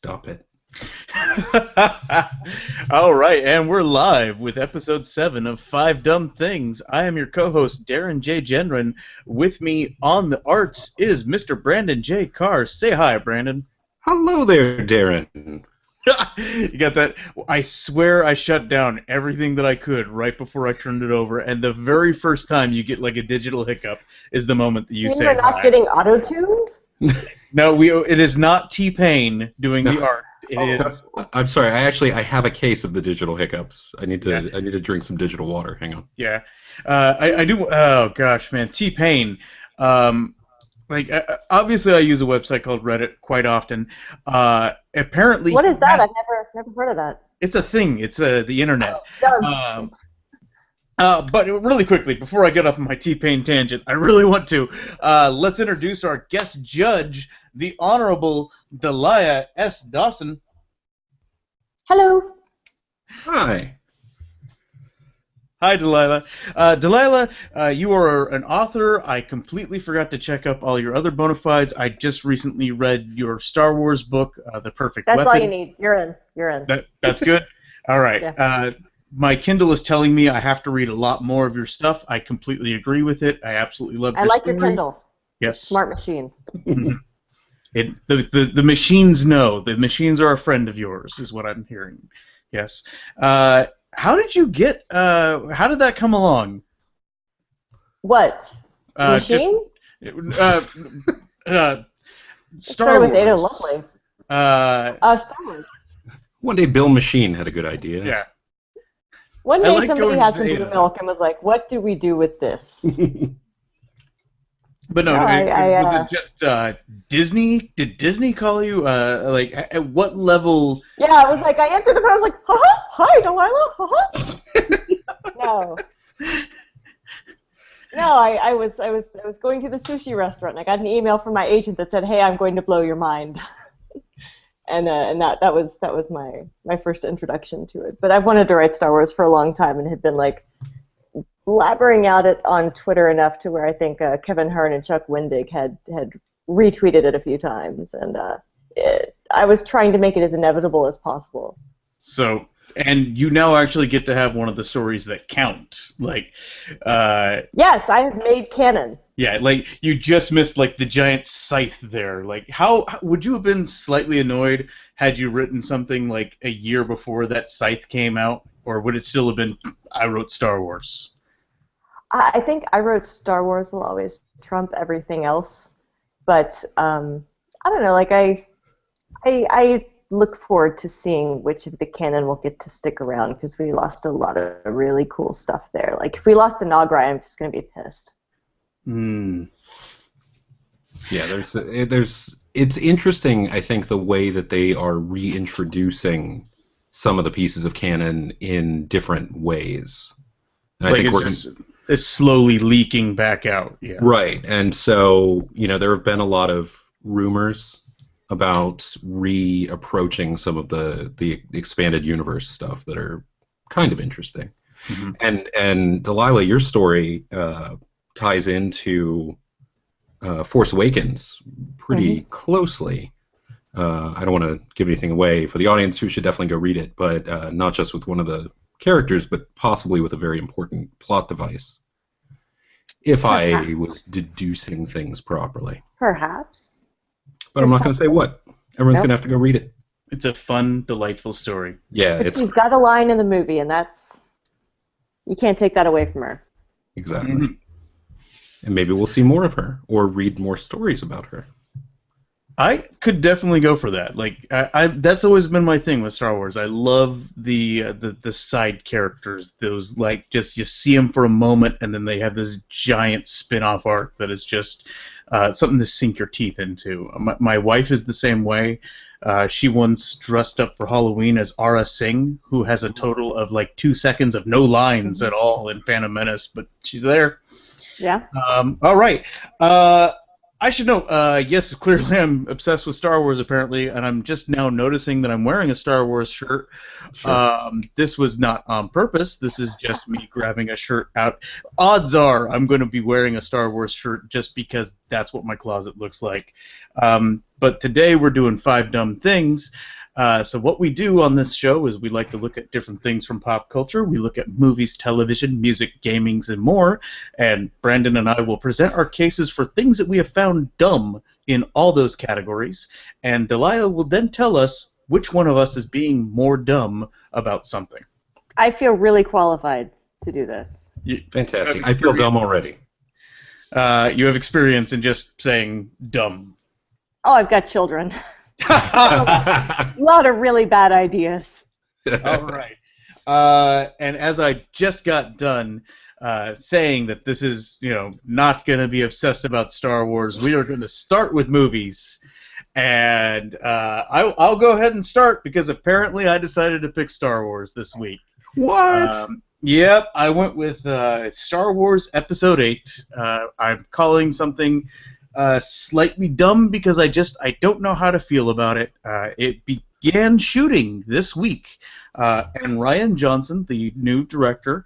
Stop it. All right, and we're live with episode 7 of 5 Dumb Things. I am your co-host, Darren J. Gendron. With me on the arts is Mr. Brandon J. Carr. Say hi, Brandon. Hello there, Darren. You got that? I swear I shut down everything that I could right before I turned it over, and the very first time you get like a digital hiccup is the moment that you say we're not hi. getting auto-tuned? No, it is not T-Pain doing the art. It is. I'm sorry. I have a case of the digital hiccups. I need to drink some digital water. Hang on. Yeah, I do. Oh gosh, man, T-Pain. Obviously, I use a website called Reddit quite often. Apparently, What is that? I've never heard of that. it's a thing. It's the internet. Done. But really quickly, before I get off my T-Pain tangent, I really want to let's introduce our guest judge, the Honorable Delilah S. Dawson. Hello. Hi. Hi, Delilah. Delilah, you are an author. I completely forgot to check up all your other bona fides. I just recently read your Star Wars book, The Perfect That's Weapon. all you need. You're in. That's good. All right. Yeah. My Kindle is telling me I have to read a lot more of your stuff. I completely agree with it. I absolutely love I like your Kindle. Yes. Smart machine. The machines know. The machines are a friend of yours, is what I'm hearing. Yes. How did you get? How did that come along? What? Machines? Star Wars. With Ada Lovelace. Star Wars. One day, Bill Machine had a good idea. Yeah. One I day like somebody going had to some Ada. milk and was like, "What do we do with this?" But no, No, was it just Disney? Did Disney call you? At what level? Yeah, I was like, I answered the phone. I was like, "Hi, Delilah." No. No, I was going to the sushi restaurant, and I got an email from my agent that said, "Hey, I'm going to blow your mind," and that was my first introduction to it. But I've wanted to write Star Wars for a long time, and had been like blabbering out it on Twitter enough to where I think Kevin Hearn and Chuck Wendig had retweeted it a few times, and I was trying to make it as inevitable as possible. So, and you now actually get to have one of the stories that count. Yes, I have made canon. Yeah, you just missed the giant scythe there. How would you have been slightly annoyed had you written something like a year before that scythe came out, or would it still have been I wrote Star Wars? I think I wrote Star Wars will always trump everything else, but I don't know. I look forward to seeing which of the canon will get to stick around, because we lost a lot of really cool stuff there. Like, if we lost the Nagra, I'm just going to be pissed. Yeah, it's interesting, I think, the way that they are reintroducing some of the pieces of canon in different ways. And I think it's slowly leaking back out. Yeah. Right, and so, there have been a lot of rumors about reapproaching some of the expanded universe stuff that are kind of interesting. Mm-hmm. And Delilah, your story ties into Force Awakens pretty closely. I don't want to give anything away for the audience, who should definitely go read it, but not just with one of the characters, but possibly with a very important plot device, if I was deducing things properly. Perhaps. But I'm not going to say what. Everyone's going to have to go read it. It's a fun, delightful story. Yeah, but she's got a line in the movie, and you can't take that away from her. Exactly. Mm-hmm. And maybe we'll see more of her, or read more stories about her. I could definitely go for that. That's always been my thing with Star Wars. I love the side characters. Those just you see them for a moment, and then they have this giant spin-off arc that is just something to sink your teeth into. My wife is the same way. She once dressed up for Halloween as Aura Singh, who has a total of 2 seconds of no lines at all in Phantom Menace, but she's there. Yeah. All right. I should know. Yes, clearly I'm obsessed with Star Wars, apparently, and I'm just now noticing that I'm wearing a Star Wars shirt. Sure. This was not on purpose. This is just me grabbing a shirt out. Odds are I'm going to be wearing a Star Wars shirt just because that's what my closet looks like. But today we're doing 5 dumb things. So what we do on this show is we like to look at different things from pop culture. We look at movies, television, music, gamings, and more. And Brandon and I will present our cases for things that we have found dumb in all those categories. And Delilah will then tell us which one of us is being more dumb about something. I feel really qualified to do this. Fantastic. I feel dumb already. You have experience in just saying dumb. Oh, I've got children. A lot of really bad ideas. All right. And as I just got done saying that this is, not going to be obsessed about Star Wars, we are going to start with movies. And I'll go ahead and start because apparently I decided to pick Star Wars this week. What? Yep, I went with Star Wars Episode 8. I'm calling something slightly dumb because I don't know how to feel about it. It began shooting this week, and Rian Johnson, the new director,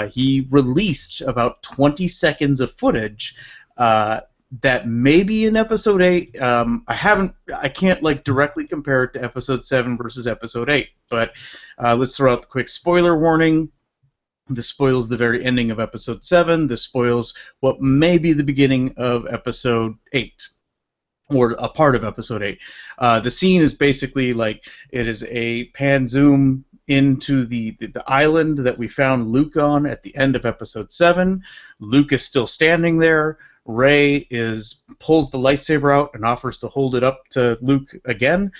he released about 20 seconds of footage that may be in Episode 8. I can't directly compare it to Episode 7 versus Episode 8, but let's throw out the quick spoiler warning. This spoils the very ending of Episode 7. This spoils what may be the beginning of Episode 8, or a part of Episode 8. The scene is basically it is a pan zoom into the island that we found Luke on at the end of Episode 7. Luke is still standing there. Rey pulls the lightsaber out and offers to hold it up to Luke again.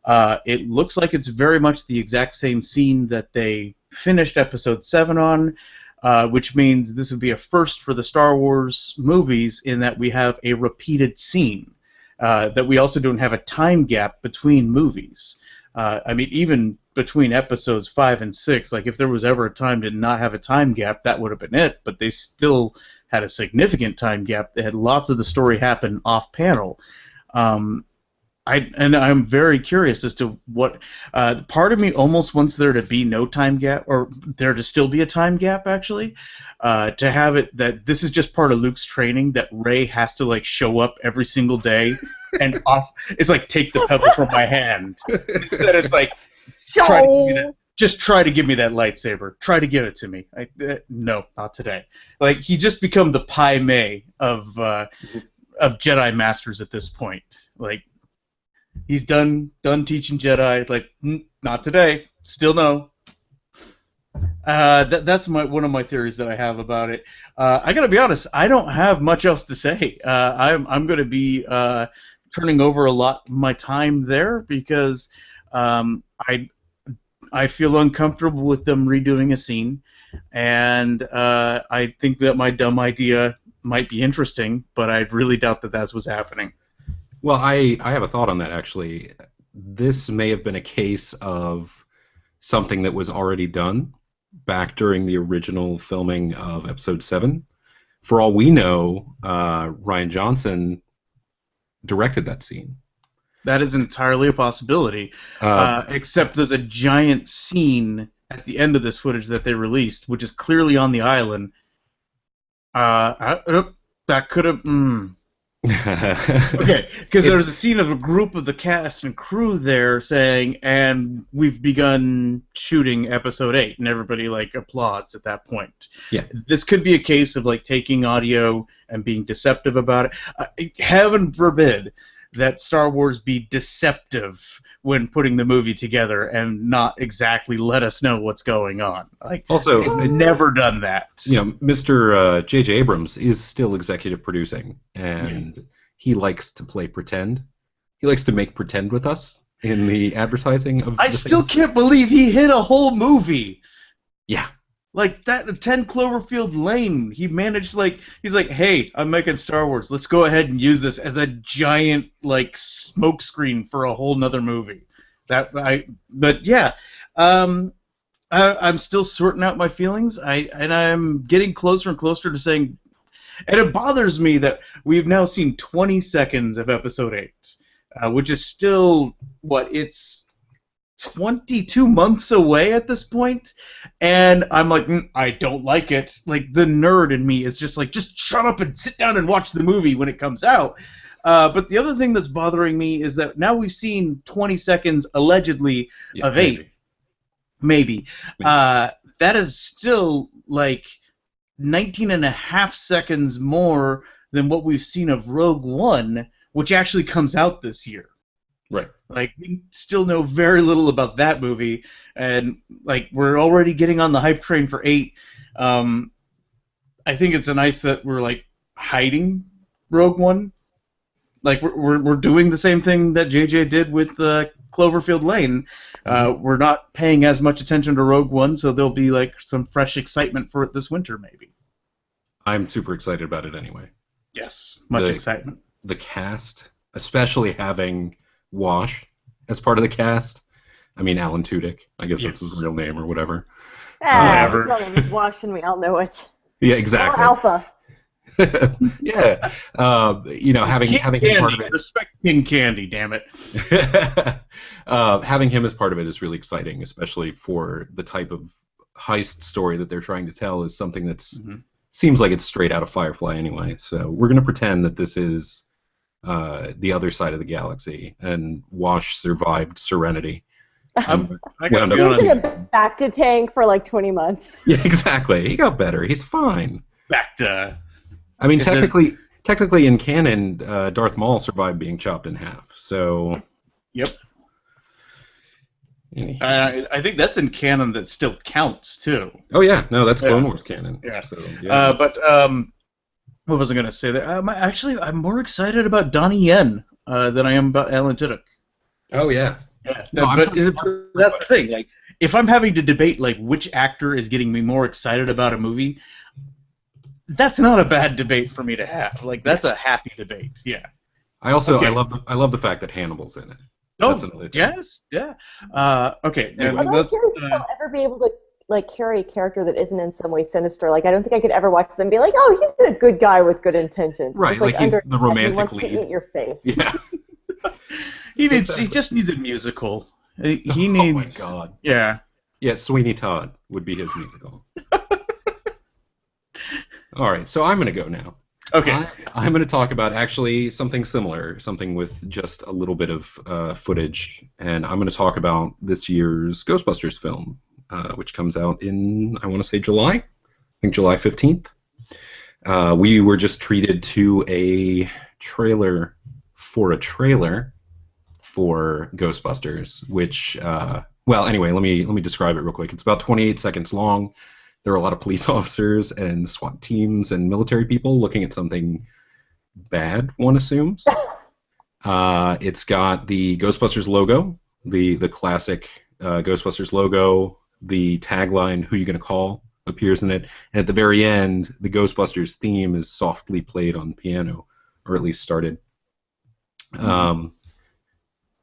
It looks like it's very much the exact same scene that they finished Episode 7 on, which means this would be a first for the Star Wars movies in that we have a repeated scene, that we also don't have a time gap between movies. Even between Episodes 5 and 6, if there was ever a time to not have a time gap, that would have been it, but they still had a significant time gap. They had lots of the story happen off-panel. I'm very curious as to what part of me almost wants there to be no time gap, or there to still be a time gap, actually, to have it that this is just part of Luke's training, that Rey has to show up every single day and off. It's take the pebble from my hand. Instead, it's try to give me that lightsaber. Try to give it to me. No, not today. He just become the Pai Mei of Jedi Masters at this point. He's done teaching Jedi. Not today. Still no. That's one of my theories that I have about it. I gotta be honest. I don't have much else to say. I'm gonna be turning over a lot of my time there because I feel uncomfortable with them redoing a scene, and I think that my dumb idea might be interesting, but I really doubt that that's what's happening. Well, I have a thought on that, actually. This may have been a case of something that was already done back during the original filming of Episode 7. For all we know, Rian Johnson directed that scene. That is entirely a possibility, except there's a giant scene at the end of this footage that they released, which is clearly on the island. That could have... Okay, because there's a scene of a group of the cast and crew there saying, and we've begun shooting Episode 8, and everybody applauds at that point. Yeah. This could be a case of taking audio and being deceptive about it. Heaven forbid that Star Wars be deceptive when putting the movie together and not exactly let us know what's going on. Also, they've never done that. Mr. J.J. Abrams is still executive producing, and he likes to play pretend. He likes to make pretend with us in the advertising of. I still can't believe he hit a whole movie. Yeah. That 10 Cloverfield Lane, he managed, he's hey, I'm making Star Wars. Let's go ahead and use this as a giant, smoke screen for a whole nother movie. I'm still sorting out my feelings. I'm getting closer and closer to saying, And it bothers me that we've now seen 20 seconds of Episode 8, which is still, it's 22 months away at this point, and I'm like, I don't like it. Like, the nerd in me is just like, just shut up and sit down and watch the movie when it comes out. But the other thing that's bothering me is that now we've seen 20 seconds, allegedly, of 8. Maybe. That is still, like, 19 and a half seconds more than what we've seen of Rogue One, which actually comes out this year. Right. Like, we still know very little about that movie, and like we're already getting on the hype train for 8. I think it's nice that we're like hiding Rogue One. Like we're doing the same thing that JJ did with Cloverfield Lane. We're not paying as much attention to Rogue One, so there'll be like some fresh excitement for it this winter, maybe. I'm super excited about it anyway. Yes, much excitement. The cast, especially having Wash as part of the cast. I mean, Alan Tudyk. I guess that's his real name or whatever. Whatever. His real name is Wash, and we all know it. Yeah, exactly. Or Alpha. Yeah. Having him part of it. Respect King Candy, damn it. Having him as part of it is really exciting, especially for the type of heist story that they're trying to tell. Is something that's seems like it's straight out of Firefly anyway. So we're going to pretend that this is the other side of the galaxy, and Wash survived Serenity. I gotta be honest. He's been back to tank for like 20 months. Yeah, exactly. He got better. He's fine. Back to. I mean, technically in canon, Darth Maul survived being chopped in half. So. Yep. I think that's in canon that still counts too. Oh yeah, no, that's Clone Wars canon. Yeah. So, yeah. What was I going to say there? I'm more excited about Donnie Yen than I am about Alan Tudyk. Oh yeah. Yeah. No, but that's the thing. Like, if I'm having to debate like which actor is getting me more excited about a movie, that's not a bad debate for me to have. Like, that's a happy debate. Yeah. I love the fact that Hannibal's in it. Oh, yes, yeah. Okay. I'm not curious if I'll ever be able to like carry a character that isn't in some way sinister. Like, I don't think I could ever watch them and be like, oh, he's a good guy with good intentions. Right, it's like he's the romantic lead. lead. He wants to eat your face. Yeah. He just needs a musical. He needs. Oh my god. Yeah. Yeah, Sweeney Todd would be his musical. All right, so I'm going to go now. Okay. I'm going to talk about actually something similar, something with just a little bit of footage, and I'm going to talk about this year's Ghostbusters film, which comes out in, I want to say July. I think July 15th. We were just treated to a trailer for Ghostbusters, which, well, anyway, let me describe it real quick. It's about 28 seconds long. There are a lot of police officers and SWAT teams and military people looking at something bad, one assumes. It's got the Ghostbusters logo, the classic Ghostbusters logo. The tagline, "Who you gonna call?" appears in it. And at the very end, the Ghostbusters theme is softly played on piano, or at least started.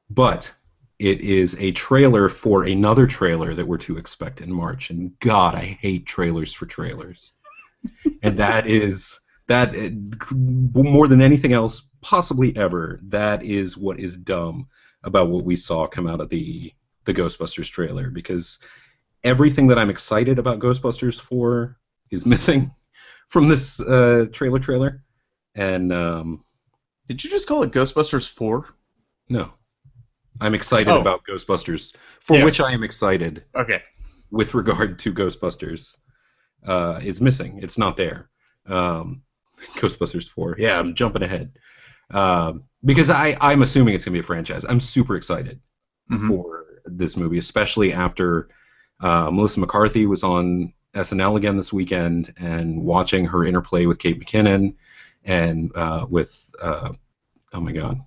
But it is a trailer for another trailer that we're to expect in March. And God, I hate trailers for trailers. And that more than anything else, possibly ever, that is what is dumb about what we saw come out of the Ghostbusters trailer. Because everything that I'm excited about Ghostbusters for is missing from this trailer. And did you just call it Ghostbusters 4? No. I'm excited about Ghostbusters, for which I am excited. Okay. With regard to Ghostbusters, is missing. It's not there. Ghostbusters 4. Yeah, I'm jumping ahead. Because I'm assuming it's going to be a franchise. I'm super excited for this movie, especially after Melissa McCarthy was on SNL again this weekend, and watching her interplay with Kate McKinnon and with, oh my God.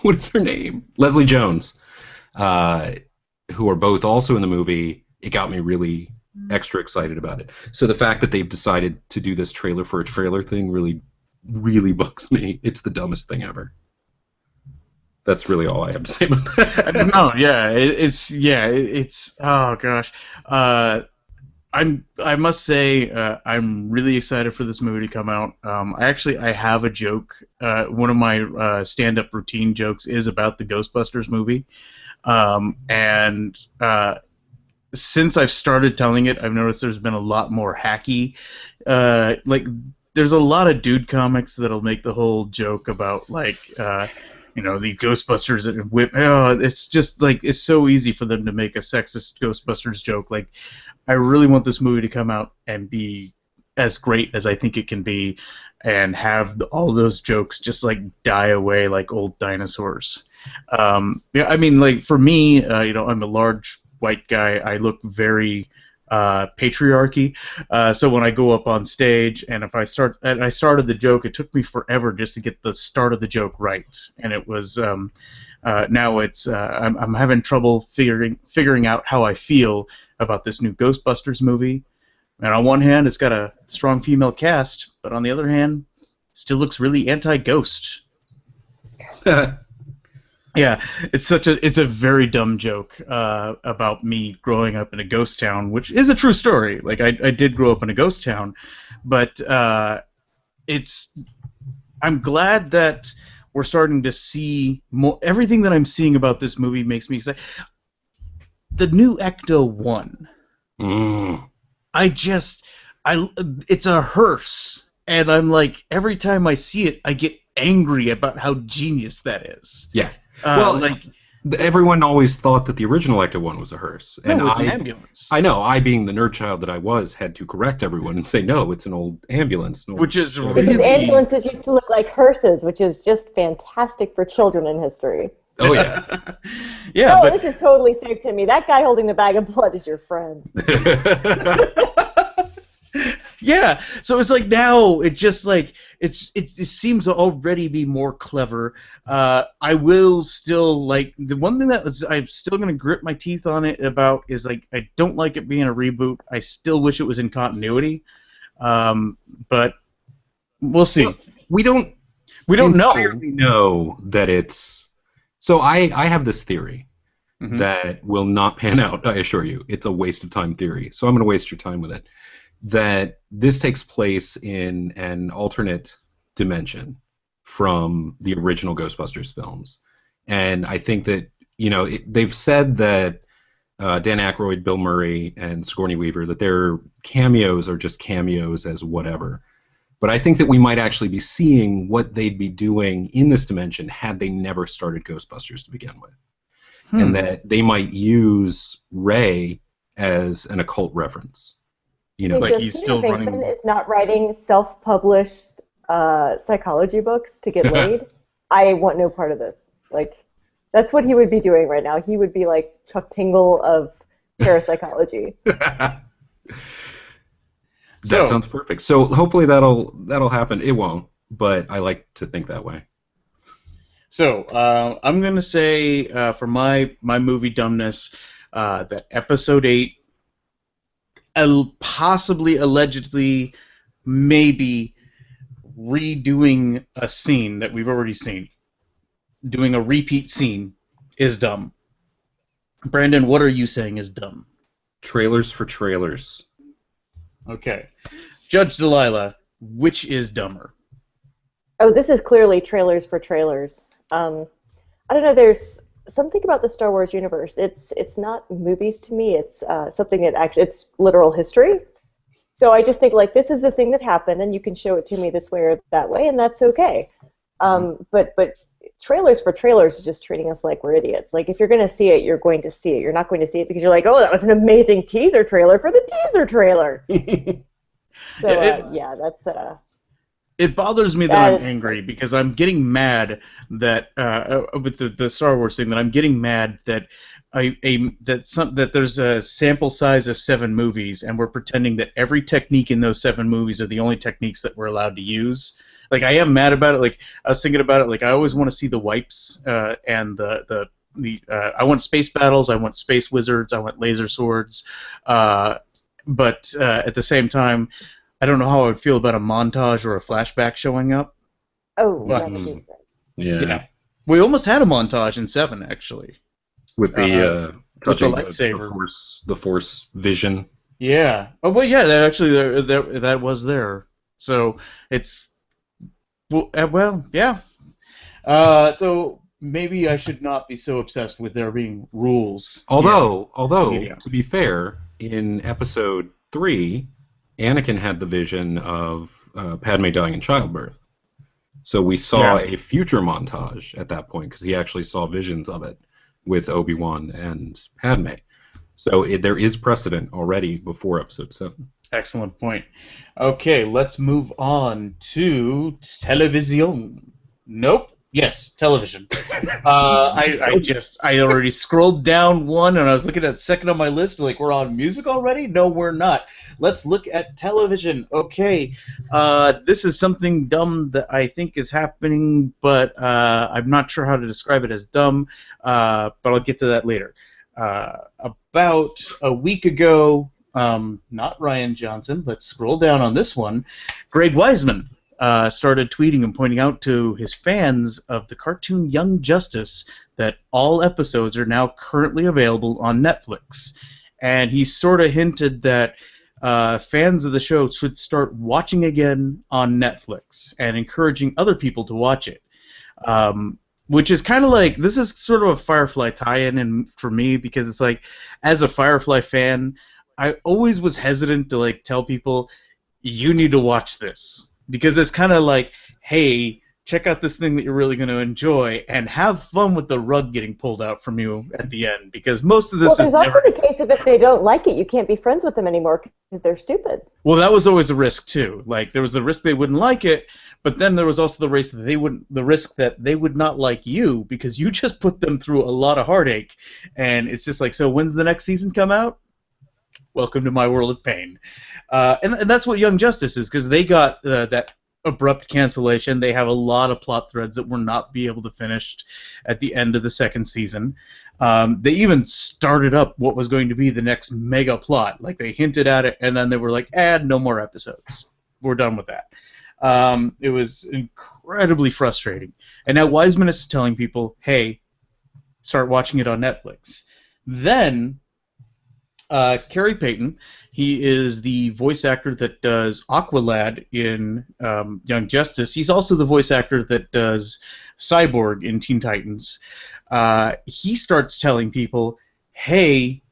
What is her name? Leslie Jones, who are both also in the movie. It got me really extra excited about it. So the fact that they've decided to do this trailer for a trailer thing really, really bugs me. It's the dumbest thing ever. That's really all I have to say about that. No, yeah, it's oh gosh. I must say, I'm really excited for this movie to come out. I have a joke. One of my stand-up routine jokes is about the Ghostbusters movie, and since I've started telling it, I've noticed there's been a lot more hacky. Like, there's a lot of dude comics that'll make the whole joke about the Ghostbusters and whip. Oh, it's just like it's so easy for them to make a sexist Ghostbusters joke. Like, I really want this movie to come out and be as great as I think it can be, and have all those jokes just like die away like old dinosaurs. Yeah, I mean, like for me, I'm a large white guy. I look very patriarchy. So when I go up on stage, and I started the joke, it took me forever just to get the start of the joke right, and it was now it's I'm having trouble figuring out how I feel about this new Ghostbusters movie. And on one hand, it's got a strong female cast, but on the other hand, it still looks really anti-ghost. Yeah, it's a very dumb joke about me growing up in a ghost town, which is a true story. Like I did grow up in a ghost town, but I'm glad that we're starting to see more. Everything that I'm seeing about this movie makes me excited. The new Ecto 1. It's a hearse, and I'm like, every time I see it, I get angry about how genius that is. Yeah. Everyone always thought that the original Ecto 1 was a hearse. No, it's an ambulance. I know. I, being the nerd child that I was, had to correct everyone and say, no, it's an old ambulance. Which is because really... ambulances used to look like hearses, which is just fantastic for children in history. Oh, yeah. Yeah, this is totally safe to me. That guy holding the bag of blood is your friend. Yeah, so it's like now it just like it seems to already be more clever. I will still like the one thing I'm still gonna grit my teeth on it about is like I don't like it being a reboot. I still wish it was in continuity, but we'll see. Well, we don't know that it's. So I have this theory that will not pan out. I assure you, it's a waste of time theory. So I'm going to waste your time with it. That this takes place in an alternate dimension from the original Ghostbusters films, and I think that they've said that Dan Aykroyd, Bill Murray, and Sigourney Weaver, that their cameos are just cameos as whatever. But I think that we might actually be seeing what they'd be doing in this dimension had they never started Ghostbusters to begin with, and that they might use Ray as an occult reference. Like he's still running. Is not writing self-published psychology books to get laid. I want no part of this. Like, that's what he would be doing right now. He would be like Chuck Tingle of parapsychology. That sounds perfect. So hopefully that'll happen. It won't, but I like to think that way. So I'm gonna say for my movie dumbness that Episode 8. Possibly, allegedly, maybe redoing a scene that we've already seen. Doing a repeat scene is dumb. Brandon, what are you saying is dumb? Trailers for trailers. Okay. Judge Delilah, which is dumber? Oh, this is clearly trailers for trailers. I don't know, there's something about the Star Wars universe. It's not movies to me. It's something that actually it's literal history. So I just think like this is a thing that happened, and you can show it to me this way or that way, and that's okay. But trailers for trailers is just treating us like we're idiots. Like if you're going to see it, you're going to see it. You're not going to see it because you're like, oh, that was an amazing teaser trailer for the teaser trailer. So yeah, that's. It bothers me that I'm angry because I'm getting mad that with the Star Wars thing that I'm getting mad that that there's a sample size of 7 movies and we're pretending that every technique in those 7 movies are the only techniques that we're allowed to use. Like I am mad about it. Like I was thinking about it. Like I always want to see the wipes and the I want space battles. I want space wizards. I want laser swords. But at the same time, I don't know how I would feel about a montage or a flashback showing up. Oh, yeah. We almost had a montage in 7, actually. With the lightsaber. the force vision. Yeah. Oh, well, yeah. That actually that was there. So it's well, yeah. So maybe I should not be so obsessed with there being rules in Although, media. to be fair, in episode 3, Anakin had the vision of Padme dying in childbirth. So we saw Yeah. a future montage at that point because he actually saw visions of it with Obi-Wan and Padme. So there is precedent already before episode 7. Excellent point. Okay, let's move on to television. Nope. Yes, television. Nope. I already scrolled down one and I was looking at second on my list. Like, we're on music already? No, we're not. Let's look at television. Okay, this is something dumb that I think is happening, but I'm not sure how to describe it as dumb. But I'll get to that later. About a week ago, not Ryan Johnson. Let's scroll down on this one. Greg Wiseman started tweeting and pointing out to his fans of the cartoon Young Justice that all episodes are now currently available on Netflix. And he sort of hinted that fans of the show should start watching again on Netflix and encouraging other people to watch it. Which is kind of like, this is sort of a Firefly tie-in for me, because it's like, as a Firefly fan, I always was hesitant to like tell people, you need to watch this, because it's kind of like, hey, check out this thing that you're really going to enjoy, and have fun with the rug getting pulled out from you at the end, because most of this Well, is there's never. also the case of if they don't like it, you can't be friends with them anymore because they're stupid. Well, that was always a risk too. Like, there was the risk they wouldn't like it, but then there was also the risk that they would not like you, because you just put them through a lot of heartache, and it's just like, so when's the next season come out? Welcome to my world of pain. And that's what Young Justice is, because they got that abrupt cancellation. They have a lot of plot threads that will not be able to finish at the end of the second season. They even started up what was going to be the next mega plot. Like, they hinted at it, and then they were like, no more episodes. We're done with that. It was incredibly frustrating. And now Wiseman is telling people, hey, start watching it on Netflix. Then Carrie Payton, he is the voice actor that does Aqualad in Young Justice. He's also the voice actor that does Cyborg in Teen Titans. He starts telling people, hey,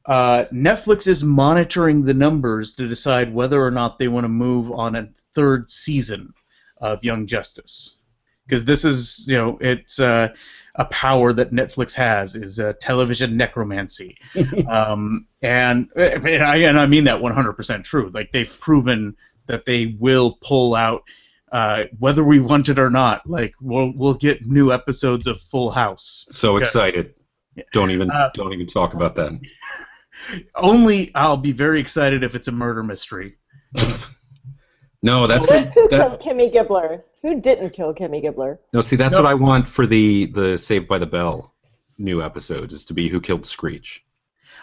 Netflix is monitoring the numbers to decide whether or not they want to move on a third season of Young Justice. Because this is, it's a power that Netflix has, is television necromancy. And I mean that 100% true. Like, they've proven that they will pull out, whether we want it or not. Like, we'll get new episodes of Full House. So excited. Don't even talk about that. Only I'll be very excited if it's a murder mystery. No, that's Who what killed Kimmy Gibbler? Who didn't kill Kimmy Gibbler? No, see, that's what I want for the Saved by the Bell new episodes, is to be who killed Screech.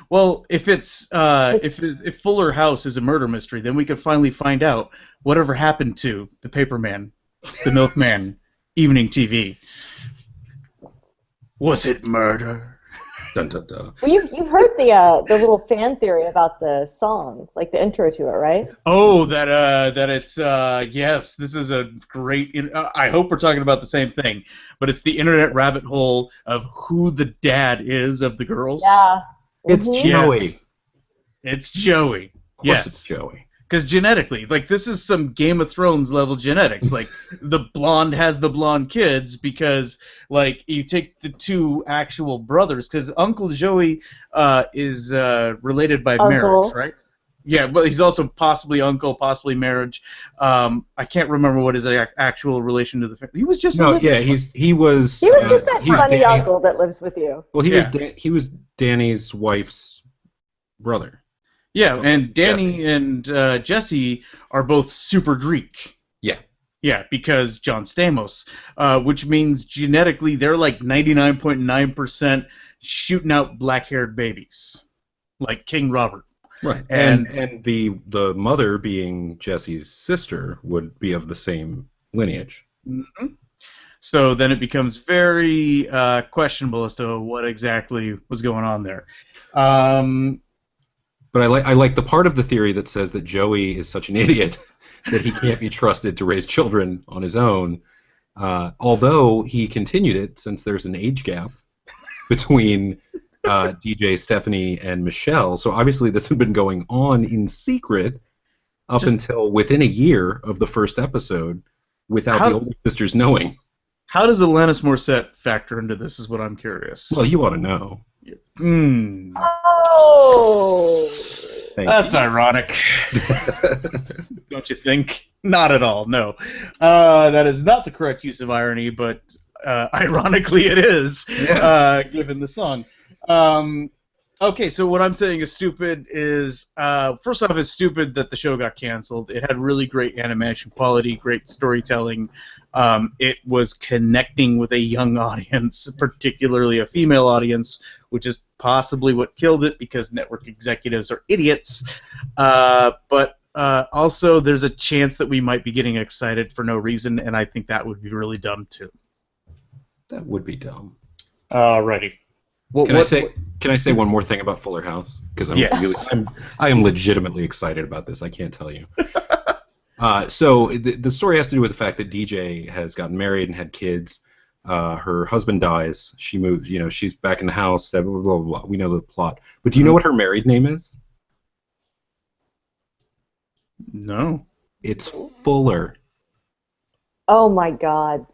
Well, if it's if Fuller House is a murder mystery, then we could finally find out whatever happened to the Paperman, the Milkman, evening TV. Was it murder? Dun, dun, dun. Well, you've heard the little fan theory about the song, like the intro to it, right? Oh, that it's yes, this is a great. I hope we're talking about the same thing, but it's the internet rabbit hole of who the dad is of the girls. Yeah. It's Joey. Yes. It's Joey. Of course, Yes, it's Joey. because genetically, like, this is some Game of Thrones level genetics. Like, the blonde has the blonde kids because, like, you take the two actual brothers, because Uncle Joey is related by marriage, right? Yeah, but he's also possibly uncle, possibly marriage. I can't remember what his actual relation to the family. He was just he was. He was just that funny uncle that lives with you. Well, he was Danny's wife's brother. Yeah, and Danny and Jesse are both super Greek. Yeah. Yeah, because John Stamos, which means genetically they're like 99.9% shooting out black-haired babies, like King Robert. Right. And the mother, being Jesse's sister, would be of the same lineage. Mm-hmm. So then it becomes very questionable as to what exactly was going on there. But I like the part of the theory that says that Joey is such an idiot that he can't be trusted to raise children on his own. Although he continued it since there's an age gap between DJ, Stephanie, and Michelle. So obviously this had been going on in secret up until within a year of the first episode without the older sisters knowing. How does Alanis Morissette factor into this is what I'm curious. Well, you ought to know. Oh! That's ironic. Don't you think? Not at all, no. That is not the correct use of irony, but ironically it is, given the song. Okay, so what I'm saying is stupid is, first off, it's stupid that the show got canceled. It had really great animation quality, great storytelling. It was connecting with a young audience, particularly a female audience, which is possibly what killed it because network executives are idiots. But also, there's a chance that we might be getting excited for no reason, and I think that would be really dumb, too. That would be dumb. Alrighty. Can I say one more thing about Fuller House? Because I am legitimately excited about this. I can't tell you. So the story has to do with the fact that DJ has gotten married and had kids. Her husband dies. She moves. She's back in the house. Blah, blah, blah, blah. We know the plot. But do you know what her married name is? No. It's Fuller. Oh my God.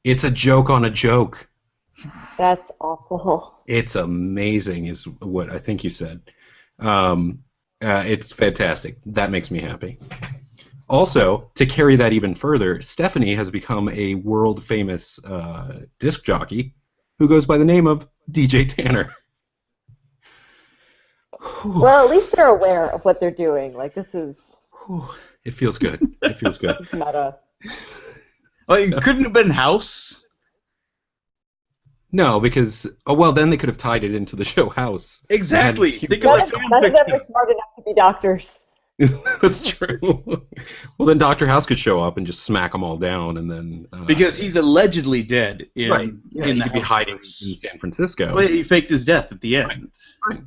It's a joke on a joke. That's awful. It's amazing, is what I think you said. It's fantastic. That makes me happy. Also, to carry that even further, Stephanie has become a world-famous disc jockey who goes by the name of DJ Tanner. Well, at least they're aware of what they're doing. Like, this is... It feels good. It feels good. It's meta. Well, it couldn't have been House. No, because then they could have tied it into the show House. Exactly. None of them are smart enough to be doctors. That's true. Well, then Dr. House could show up and just smack them all down, and then because he's allegedly dead in he could be hiding in San Francisco. Well, he faked his death at the end. Right.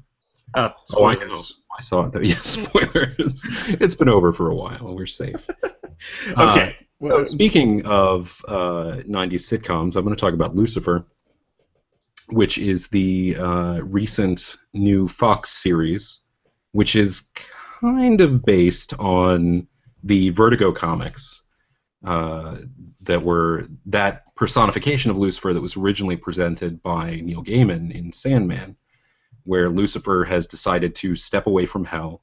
Spoilers. I know. I saw it though. Yes, spoilers. It's been over for a while. We're safe. Okay. So speaking of 90s sitcoms, I'm going to talk about Lucifer, which is the recent new Fox series, which is kind of based on the Vertigo comics that personification of Lucifer that was originally presented by Neil Gaiman in Sandman, where Lucifer has decided to step away from hell,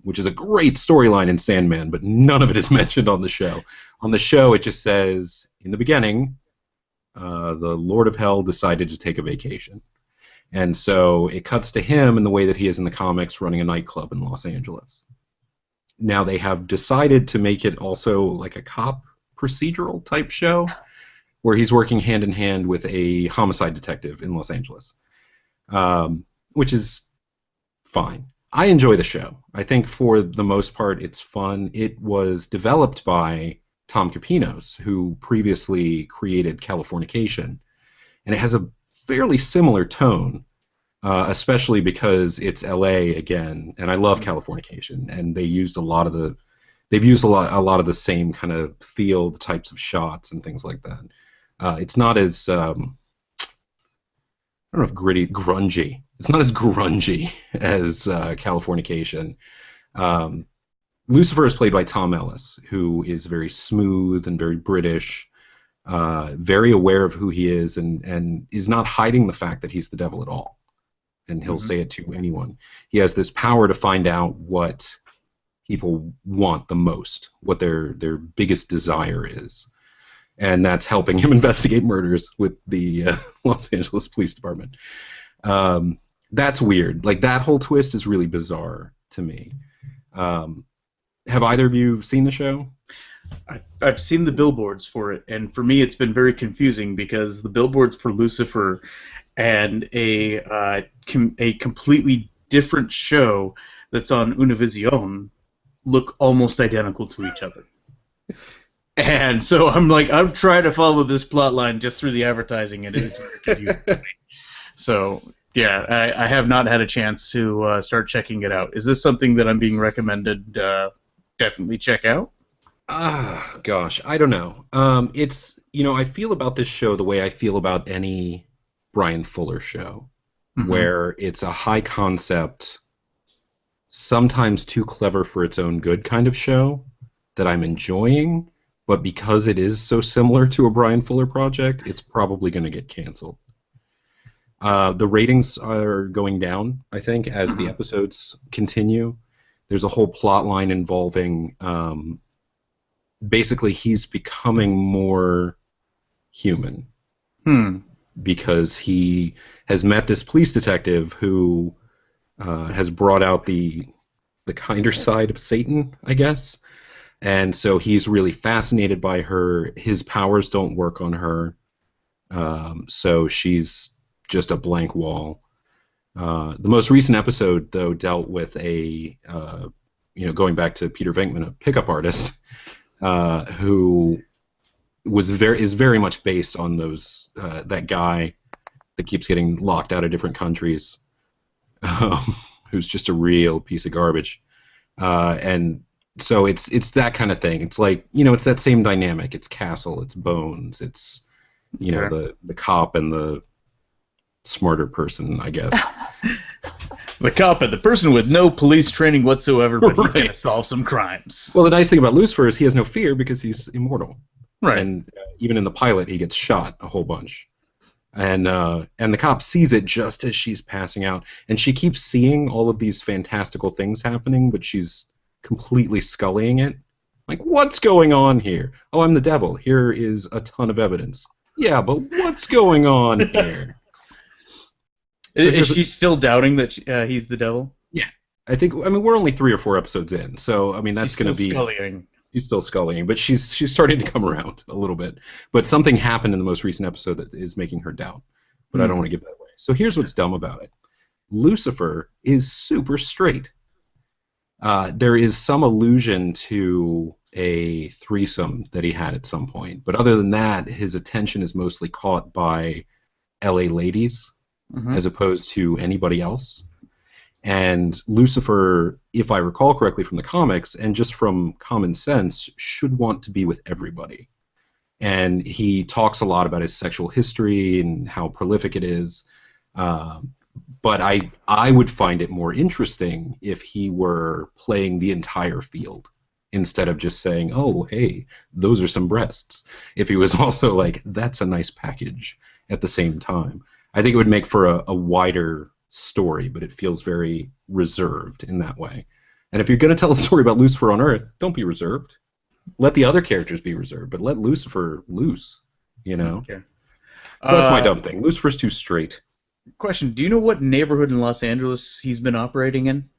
which is a great storyline in Sandman, but none of it is mentioned on the show. On the show, it just says, in the beginning, the Lord of Hell decided to take a vacation. And so it cuts to him in the way that he is in the comics, running a nightclub in Los Angeles. Now they have decided to make it also like a cop procedural type show, where he's working hand in hand with a homicide detective in Los Angeles, which is fine. I enjoy the show. I think for the most part it's fun. It was developed by Tom Capinos, who previously created Californication, and it has a fairly similar tone, especially because it's LA again, and I love Californication, and they've used a lot of the same kind of feel, the types of shots and things like that. It's not as I don't know if grungy. It's not as grungy as Californication. Lucifer is played by Tom Ellis, who is very smooth and very British, very aware of who he is, and is not hiding the fact that he's the devil at all. And he'll say it to anyone. He has this power to find out what people want the most, what their biggest desire is. And that's helping him investigate murders with the Los Angeles Police Department. That's weird. Like, that whole twist is really bizarre to me. Have either of you seen the show? I've seen the billboards for it, and for me it's been very confusing because the billboards for Lucifer and a completely different show that's on Univision look almost identical to each other. And so I'm trying to follow this plot line just through the advertising, and it is very confusing to me. So Yeah, I have not had a chance to start checking it out. Is this something that I'm being recommended? Definitely check out. Gosh, I don't know. It's I feel about this show the way I feel about any Brian Fuller show, Mm-hmm. where it's a high concept, sometimes too clever for its own good kind of show that I'm enjoying, but because it is so similar to a Brian Fuller project, it's probably going to get canceled. The ratings are going down, I think, as the episodes continue. There's a whole plot line involving basically he's becoming more human Hmm. because he has met this police detective who has brought out the kinder side of Satan, I guess. And so he's really fascinated by her. His powers don't work on her, so she's just a blank wall. The most recent episode, though, dealt with going back to Peter Venkman, a pickup artist, who is very much based on that guy that keeps getting locked out of different countries, who's just a real piece of garbage. And so it's that kind of thing. It's like, it's that same dynamic. It's Castle, it's Bones, it's Okay. the cop and the smarter person, I guess. The cop and the person with no police training whatsoever, but he's Right. going to solve some crimes. Well, the nice thing about Lucifer is he has no fear because he's immortal. Right. And even in the pilot, he gets shot a whole bunch. And the cop sees it just as she's passing out, and she keeps seeing all of these fantastical things happening, but she's completely scullying it. Like, what's going on here? Oh, I'm the devil. Here is a ton of evidence. Yeah, but what's going on here? Is she still doubting that he's the devil? Yeah, I mean, we're only 3 or 4 episodes in, so I mean, that's going to be. Scullying. She's still scullying, but she's starting to come around a little bit. But something happened in the most recent episode that is making her doubt. But I don't want to give that away. So here's what's dumb about it. Lucifer is super straight. There is some allusion to a threesome that he had at some point, but other than that, his attention is mostly caught by LA ladies as opposed to anybody else. And Lucifer, if I recall correctly from the comics, and just from common sense, should want to be with everybody. And he talks a lot about his sexual history and how prolific it is. But I would find it more interesting if he were playing the entire field instead of just saying, oh, hey, those are some breasts. If he was also like, that's a nice package at the same time. I think it would make for a wider story, but it feels very reserved in that way. And if you're going to tell a story about Lucifer on Earth, don't be reserved. Let the other characters be reserved, but let Lucifer loose, Okay. So that's my dumb thing. Lucifer's too straight. Question: do you know what neighborhood in Los Angeles he's been operating in?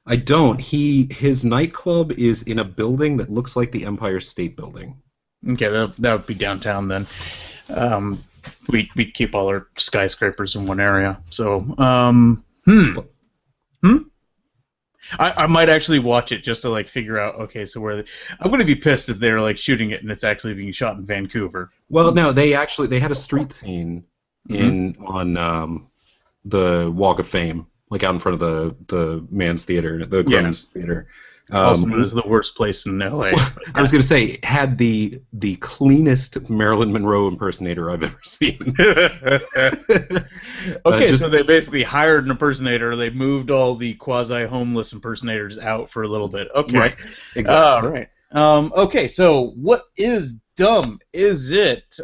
I don't. His nightclub is in a building that looks like the Empire State Building. Okay, that would be downtown then. We keep all our skyscrapers in one area, so I might actually watch it just to like figure out. Okay, so I'm gonna be pissed if they're like shooting it and it's actually being shot in Vancouver. Well, no, they had a street scene on the Walk of Fame, like out in front of the Man's Theater, the Grown's Theater. Also known as the worst place in LA. I was going to say, it had the cleanest Marilyn Monroe impersonator I've ever seen. Okay, so they basically hired an impersonator. They moved all the quasi-homeless impersonators out for a little bit. Okay. Right. Exactly. Right. Okay, so what is dumb? Is it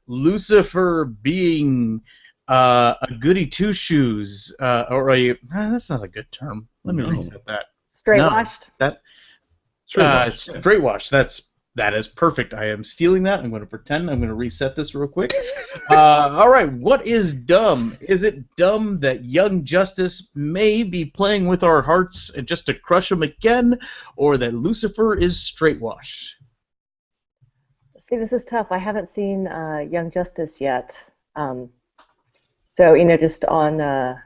Lucifer being a goody two-shoes, or that's not a good term. Let me reset that. Straight washed? Straight wash. That is perfect. I am stealing that. I'm going to pretend. I'm going to reset this real quick. All right. What is dumb? Is it dumb that Young Justice may be playing with our hearts just to crush them again, or that Lucifer is straight wash? See, this is tough. I haven't seen Young Justice yet. So, just on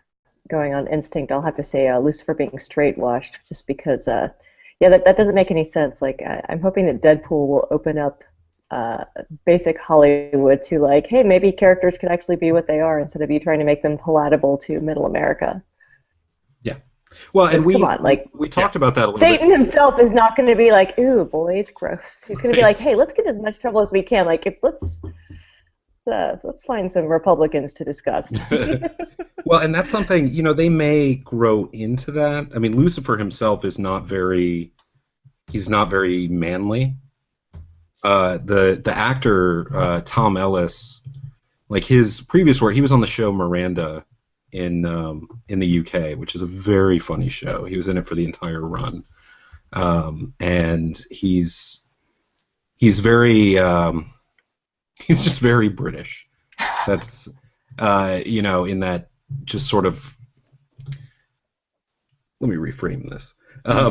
going on instinct, I'll have to say Lucifer being straight washed, just because, that doesn't make any sense. Like, I'm hoping that Deadpool will open up basic Hollywood to like, hey, maybe characters could actually be what they are instead of you trying to make them palatable to Middle America. Yeah. Well, and come on, like we talked about that a little Satan bit. himself is not going to be like, ooh, boys, gross. He's going to be like, hey, let's get as much trouble as we can. Like, let's find some Republicans to discuss. Well, and that's something, they may grow into that. I mean, Lucifer himself is not very manly. The actor Tom Ellis, like his previous work, he was on the show Miranda in the UK, which is a very funny show. He was in it for the entire run, and he's very he's just very British. That's in that just sort of. Let me reframe this.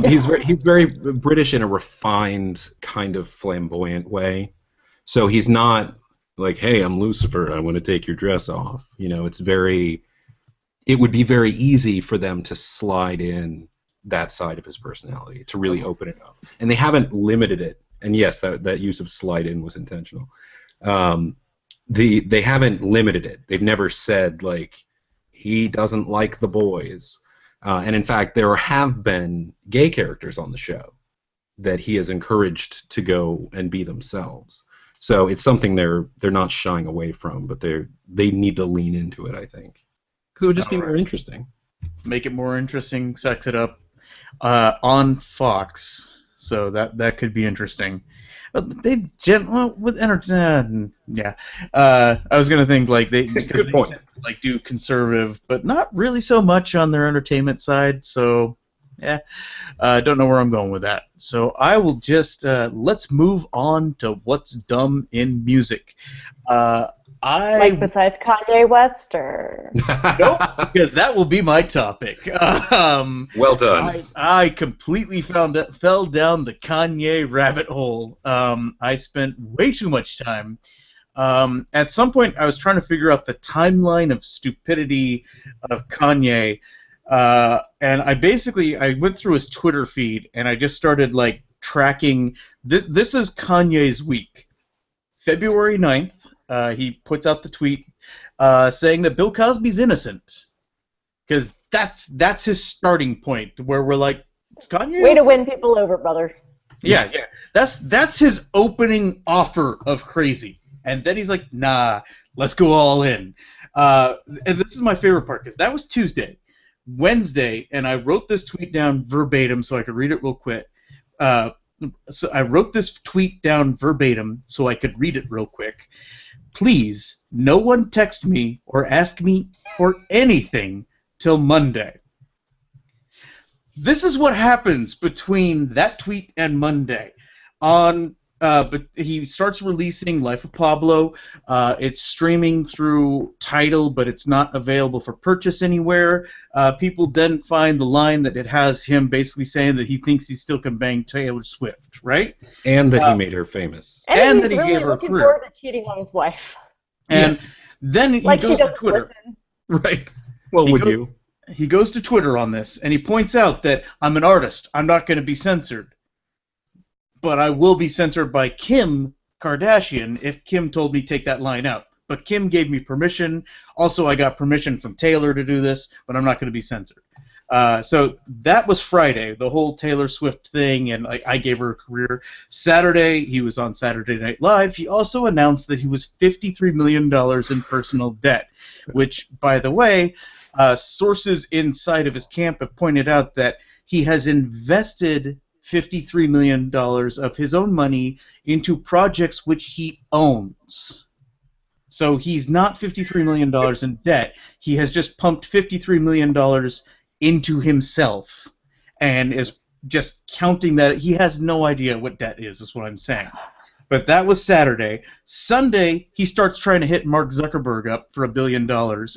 He's very British in a refined kind of flamboyant way. So he's not like, hey, I'm Lucifer, I want to take your dress off. It would be very easy for them to slide in that side of his personality, to really open it up. And they haven't limited it. And yes, that use of slide in was intentional. They haven't limited it. They've never said, like, he doesn't like the boys. And in fact, there have been gay characters on the show that he has encouraged to go and be themselves. So it's something they're not shying away from, but they need to lean into it, I think, because it would just be more interesting. Make it more interesting, sex it up on Fox, so that could be interesting. They with entertainment, yeah. I was gonna think like because they like do conservative, but not really so much on their entertainment side. So yeah, don't know where I'm going with that. So I will just let's move on to what's dumb in music. Like besides Kanye West, or nope, because that will be my topic. Well done. I completely fell down the Kanye rabbit hole. I spent way too much time. At some point, I was trying to figure out the timeline of stupidity of Kanye, and I went through his Twitter feed, and I just started like tracking. This is Kanye's week. February 9th. He puts out the tweet saying that Bill Cosby's innocent, because that's his starting point, where we're like, is Kanye? Way to win people over, brother. Yeah. That's his opening offer of crazy, and then he's like, nah, let's go all in. And this is my favorite part, because that was Tuesday. Wednesday, and I wrote this tweet down verbatim so I could read it real quick. So I wrote this tweet down verbatim so I could read it real quick. Please, no one text me or ask me for anything till Monday. This is what happens between that tweet and Monday. But he starts releasing Life of Pablo. It's streaming through Tidal, but it's not available for purchase anywhere. People then find the line that it has him basically saying that he thinks he still can bang Taylor Swift, right? And that he made her famous. And that he really gave her a looking career. forward to cheating on his wife. And then he Like goes she to doesn't Twitter. listen. Right. Well, would you? He goes to Twitter on this, and he points out that I'm an artist. I'm not going to be censored. But I will be censored by Kim Kardashian if Kim told me take that line out. But Kim gave me permission. Also, I got permission from Taylor to do this, but I'm not going to be censored. So that was Friday, the whole Taylor Swift thing, and I gave her a career. Saturday, he was on Saturday Night Live. He also announced that he was $53 million in personal debt, which, by the way, sources inside of his camp have pointed out that he has invested $53 million of his own money into projects which he owns. So he's not $53 million in debt. He has just pumped $53 million into himself and is just counting that. He has no idea what debt is what I'm saying. But that was Saturday. Sunday, he starts trying to hit Mark Zuckerberg up for $1 billion.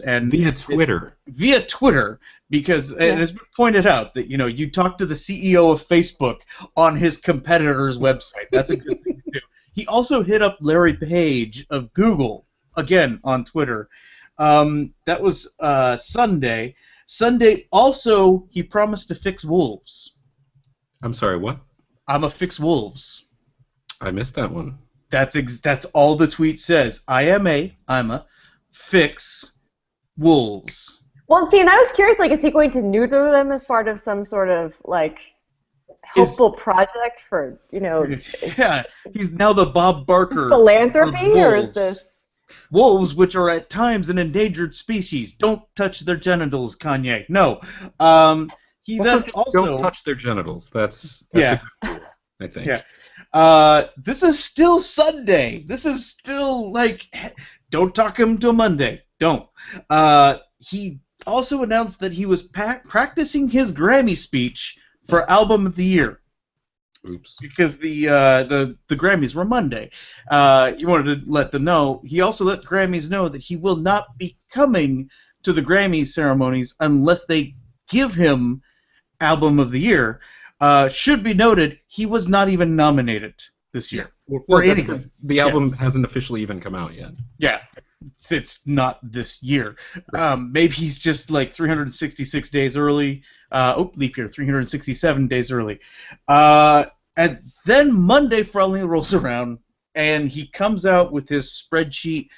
And via Twitter. Via Twitter, because it has been pointed out that, you talk to the CEO of Facebook on his competitor's website. That's a good thing to do. He also hit up Larry Page of Google, again, on Twitter. That was Sunday. Sunday, also, he promised to fix wolves. I'm sorry, what? I'm a fix wolves. I missed that one. That's all the tweet says. I'm a fix wolves. Well, see, and I was curious, like, is he going to neuter them as part of some sort of, like, hopeful project for, Yeah, he's now the Bob Barker philanthropy, or is this... Wolves, which are at times an endangered species. Don't touch their genitals, Kanye. No. He then also don't touch their genitals. That's yeah. a good rule, I think. Yeah. This is still Sunday. This is still like, don't talk him till Monday. Don't. He also announced that he was practicing his Grammy speech for Album of the Year. Oops. Because the Grammys were Monday. He wanted to let them know. He also let the Grammys know that he will not be coming to the Grammy ceremonies unless they give him Album of the Year. Should be noted, he was not even nominated this year for anything. The album hasn't officially even come out yet. Yeah. It's not this year. Maybe he's just like 366 days early. Leap year, 367 days early. And then Monday finally rolls around, and he comes out with his spreadsheet,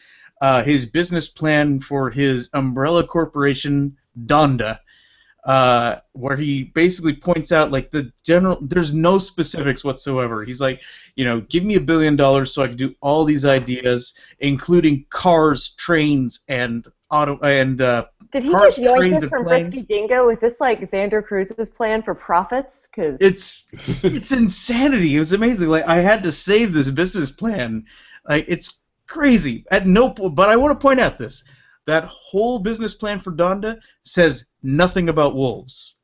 his business plan for his umbrella corporation, Donda, where he basically points out like there's no specifics whatsoever. He's like, give me $1 billion so I can do all these ideas, including cars, trains, and did he cars, just yoink trains, this and from planes. Frisky Dingo? Is this like Xander Cruz's plan for profits? Cause it's insanity. It was amazing. Like, I had to save this business plan. Like, it's crazy. But I want to point out this. That whole business plan for Donda says nothing about wolves.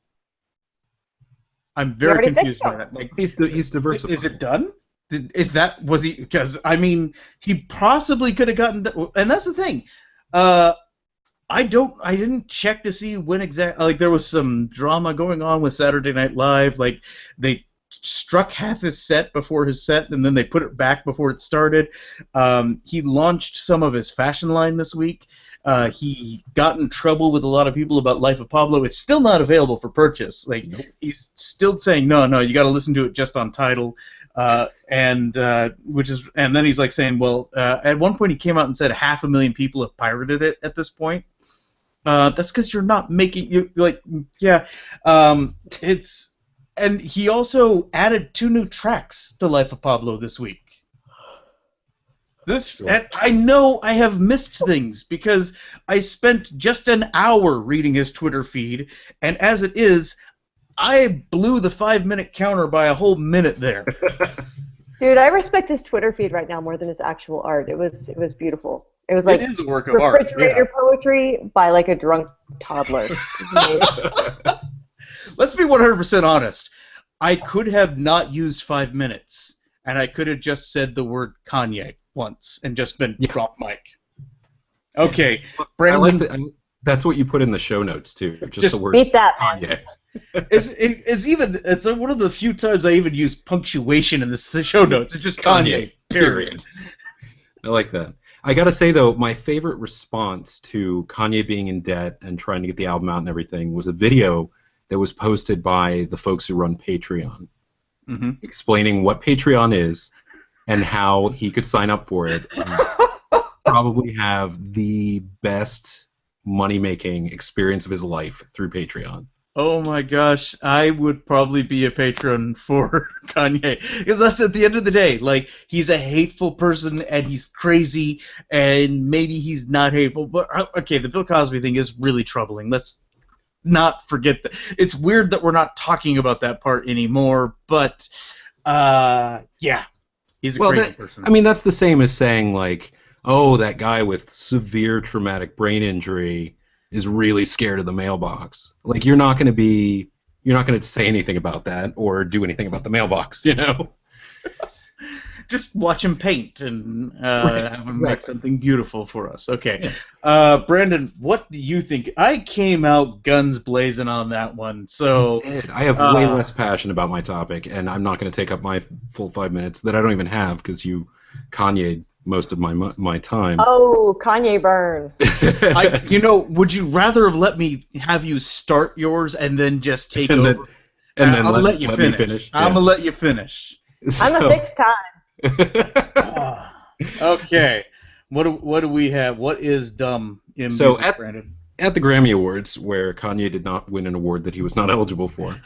I'm very confused by that. Like, he's diversified. Is it done? Was he? Because he possibly could have gotten. And that's the thing. I didn't check to see when exactly. Like, there was some drama going on with Saturday Night Live. Like, they struck half his set before his set, and then they put it back before it started. He launched some of his fashion line this week. He got in trouble with a lot of people about Life of Pablo. It's still not available for purchase. Like, he's still saying no, you got to listen to it just on Tidal. And then he's like saying, well, at one point he came out and said 500,000 people have pirated it at this point. That's because you're not making it's. And he also added 2 new tracks to Life of Pablo this week. And I know I have missed things because I spent just an hour reading his Twitter feed, and as it is, I blew the 5-minute counter by a whole minute there. Dude, I respect his Twitter feed right now more than his actual art. It was beautiful. It was like it is a work of art. Refrigerator poetry by like a drunk toddler. Let's be 100% honest. I could have not used 5 minutes, and I could have just said the word Kanye once and just been drop mic. Okay, Brandon. That's what you put in the show notes too. Just the word beat that, Kanye. It's one of the few times I even use punctuation in the show notes. It's just Kanye. Period. I like that. I gotta say though, my favorite response to Kanye being in debt and trying to get the album out and everything was a video that was posted by the folks who run Patreon, explaining what Patreon is and how he could sign up for it and probably have the best money-making experience of his life through Patreon. Oh my gosh, I would probably be a patron for Kanye. Because that's at the end of the day, like, he's a hateful person and he's crazy and maybe he's not hateful. But, okay, the Bill Cosby thing is really troubling. Let's not forget that. It's weird that we're not talking about that part anymore, but, yeah, he's a crazy person. I mean, that's the same as saying, like, oh, that guy with severe traumatic brain injury is really scared of the mailbox. Like, you're not going to say anything about that or do anything about the mailbox, you know? Just watch him paint and have him make something beautiful for us. Okay. Yeah. Brandon, what do you think? I came out guns blazing on that one. So I have way less passion about my topic, and I'm not going to take up my full 5 minutes that I don't even have because you Kanye'd most of my time. Oh, Kanye burn. Would you rather have let me have you start yours and then just take over? And then I'll let you finish. I'm going to let you finish. I'm a fixed time. Okay. What do we have? What is dumb in So music, Brandon? at the Grammy Awards, where Kanye did not win an award that he was not eligible for,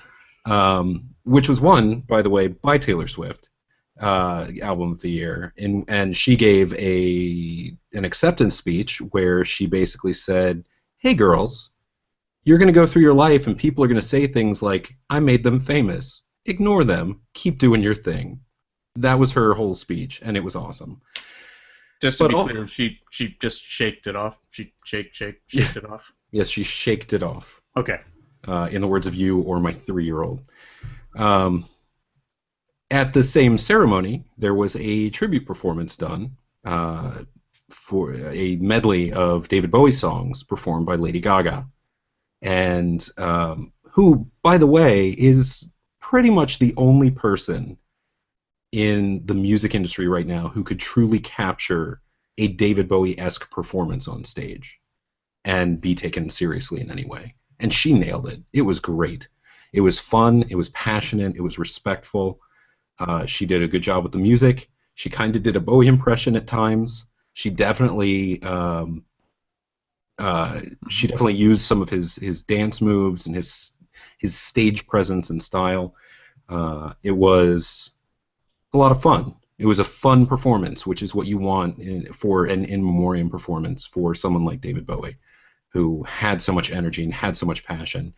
which was won, by the way, by Taylor Swift, Album of the Year, and she gave an acceptance speech where she basically said, "Hey girls, you're going to go through your life and people are going to say things like, 'I made them famous.' Ignore them. Keep doing your thing." That was her whole speech, and it was awesome. Just to be clear, she just shaked it off. She shaked it off. Yes, she shaked it off. Okay. In the words of you or my 3-year-old. At the same ceremony, there was a tribute performance done for a medley of David Bowie songs performed by Lady Gaga, and who, by the way, is pretty much the only person in the music industry right now who could truly capture a David Bowie-esque performance on stage and be taken seriously in any way. And she nailed it. It was great. It was fun. It was passionate. It was respectful. She did a good job with the music. She kind of did a Bowie impression at times. She definitely used some of his dance moves and his stage presence and style. It was a lot of fun. It was a fun performance, which is what you want for an in memoriam performance for someone like David Bowie, who had so much energy and had so much passion.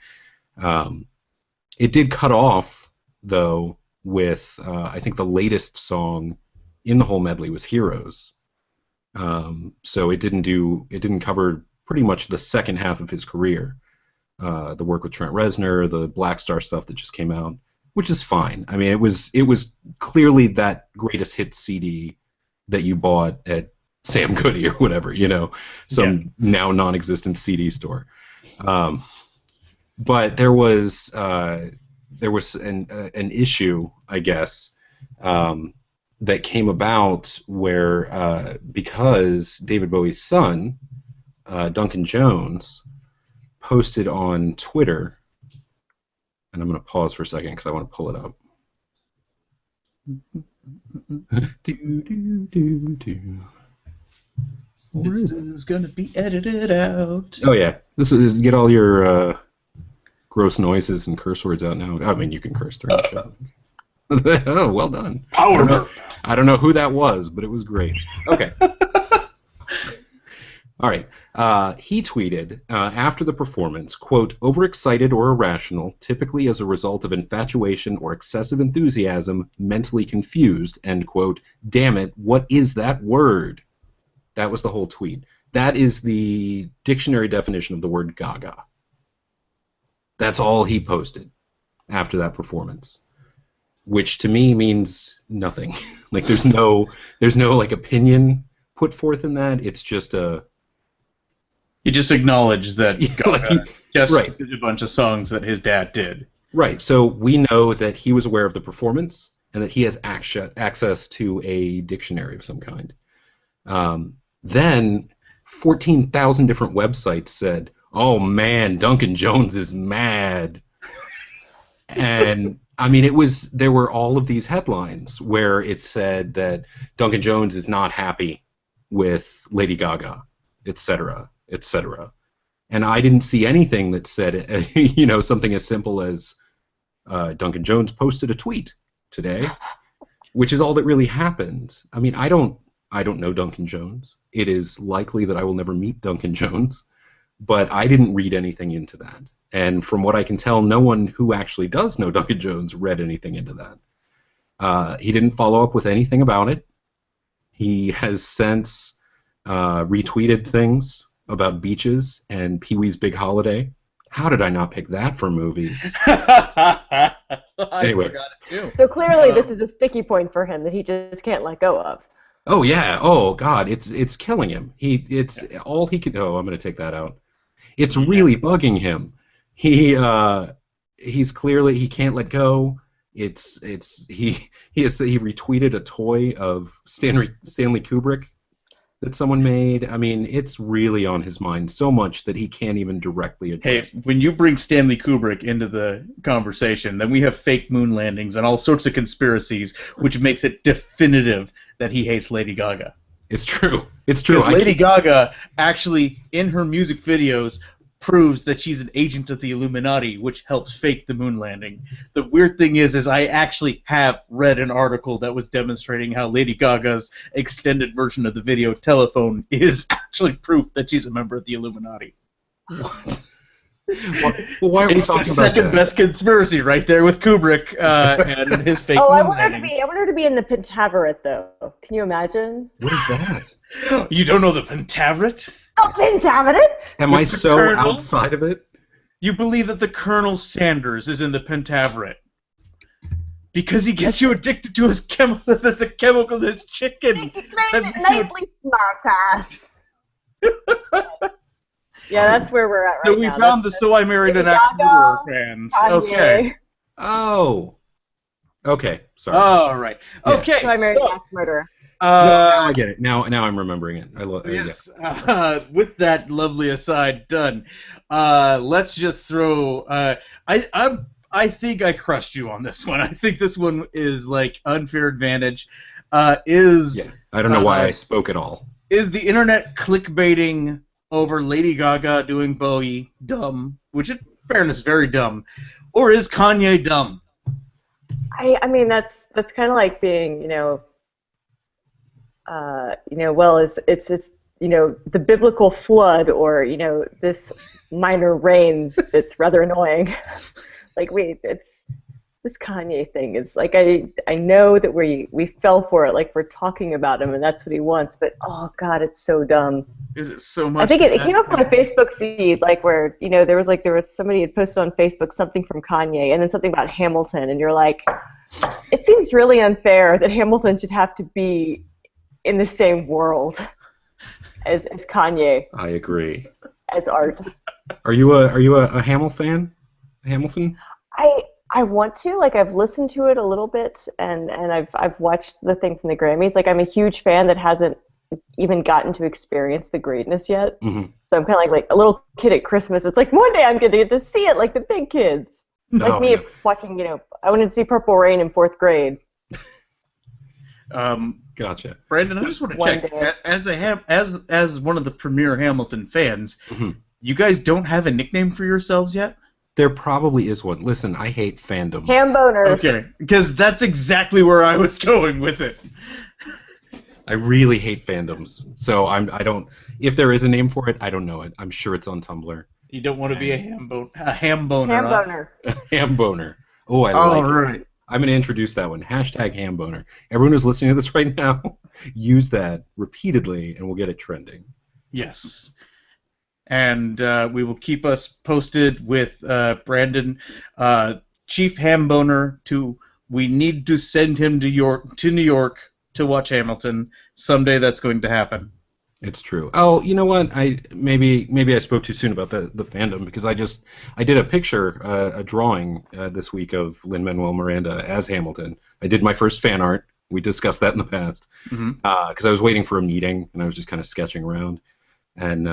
It did cut off, though, with I think the latest song in the whole medley was "Heroes." So it didn't cover pretty much the second half of his career. The work with Trent Reznor, the Black Star stuff that just came out, which is fine. I mean, it was clearly that greatest hits CD that you bought at Sam Goody or whatever, some now non-existent CD store. But there was an issue, I guess, that came about where because David Bowie's son, Duncan Jones, posted on Twitter. And I'm going to pause for a second because I want to pull it up. This is going to be edited out. Oh, yeah. This is get all your gross noises and curse words out now. I mean, you can curse during the show. Oh, well done. I don't know who that was, but it was great. Okay. All right. He tweeted after the performance, quote, "Overexcited or irrational, typically as a result of infatuation or excessive enthusiasm, mentally confused," end quote. "Damn it, what is that word?" That was the whole tweet. That is the dictionary definition of the word gaga. That's all he posted after that performance, which to me means nothing. Like there's no like opinion put forth in that. It's just a He just acknowledged that Gaga just right. did a bunch of songs that his dad did. Right. So we know that he was aware of the performance and that he has access to a dictionary of some kind. Then 14,000 different websites said, "Oh man, Duncan Jones is mad." And I mean, there were all of these headlines where it said that Duncan Jones is not happy with Lady Gaga, etc., etc. And I didn't see anything that said, something as simple as Duncan Jones posted a tweet today, which is all that really happened. I mean, I don't know Duncan Jones. It is likely that I will never meet Duncan Jones, but I didn't read anything into that. And from what I can tell, no one who actually does know Duncan Jones read anything into that. He didn't follow up with anything about it. He has since retweeted things about beaches and Pee-wee's Big Holiday. How did I not pick that for movies? Anyway. So clearly this is a sticky point for him that he just can't let go of. Oh yeah. Oh God, it's killing him. All he can. Oh, I'm going to take that out. It's really bugging him. He's clearly he can't let go. He retweeted a toy of Stanley Kubrick that someone made. I mean, it's really on his mind so much that he can't even directly Hey, address. when you bring Stanley Kubrick into the conversation, then we have fake moon landings and all sorts of conspiracies, which makes it definitive that he hates Lady Gaga. It's true. It's true. Because Lady Gaga actually, in her music videos, proves that she's an agent of the Illuminati, which helps fake the moon landing. The weird thing is I actually have read an article that was demonstrating how Lady Gaga's extended version of the video Telephone is actually proof that she's a member of the Illuminati. What? Well, why are we It's talking the about second that? best conspiracy right there with Kubrick and his fake Oh, moon I want landing. her to be in the Pentaveret, though. Can you imagine? What is that? You don't know the Pentaveret? Oh, Pentaveret! Am I With the so Colonel? outside of it? You believe that the Colonel Sanders is in the Pentaveret because he gets you addicted to his chemical. There's a chemical in his chicken. That makes you- Nightly smartass. Yeah, that's where we're at right So we now. found the So I Married an Lady Axe Gaga, Murderer fans. Kanye. Okay. Oh. Okay. Sorry. All right. Yeah. Okay. So I married So, an axe murderer. Now I get it. Now I'm remembering it. yes. With that lovely aside done, let's just throw. I think I crushed you on this one. I think this one is like unfair advantage. Yeah. I don't know why uh, I spoke at all. Is the internet clickbaiting over Lady Gaga doing Bowie dumb, which in fairness very dumb, or is Kanye dumb? I mean that's kind of like being well it's the biblical flood or this minor rain that's rather annoying. Like it's this Kanye thing is like I know that we fell for it, like we're talking about him and that's what he wants, but oh god, it's so dumb. It is so much. I think it came up on my Facebook feed, like where there was somebody had posted on Facebook something from Kanye and then something about Hamilton, and you're like, it seems really unfair that Hamilton should have to be in the same world as Kanye I agree. as art. Are you a Hamilton? Hamilton? I want to, like, I've listened to it a little bit and I've watched the thing from the Grammys. Like, I'm a huge fan that hasn't even gotten to experience the greatness yet. Mm-hmm. So I'm kind of like a little kid at Christmas. It's like one day I'm going to get to see it like the big kids. Like me watching, I wanted to see Purple Rain in 4th grade. Gotcha. Brandon, I just want to One check. day. As one of the premier Hamilton fans, Mm-hmm. you guys don't have a nickname for yourselves yet? There probably is one. Listen, I hate fandom. Ham boners. Okay, because that's exactly where I was going with it. I really hate fandoms. So I don't. If there is a name for it, I don't know it. I'm sure it's on Tumblr. You don't want to be a ham boner. Ham boner. Ham huh? boner. Ham boner. Oh, I All like it. right. I'm going to introduce that one. Hashtag ham boner. Everyone who's listening to this right now, use that repeatedly, and we'll get it trending. Yes. And we will keep us posted with Brandon, Chief Ham Boner. We need to send him to New York to watch Hamilton. Someday that's going to happen. It's true. Oh, you know what? Maybe I spoke too soon about the fandom because I did a picture, a drawing this week of Lin-Manuel Miranda as Hamilton. I did my first fan art. We discussed that in the past because I was waiting for a meeting and I was just kind of sketching around, and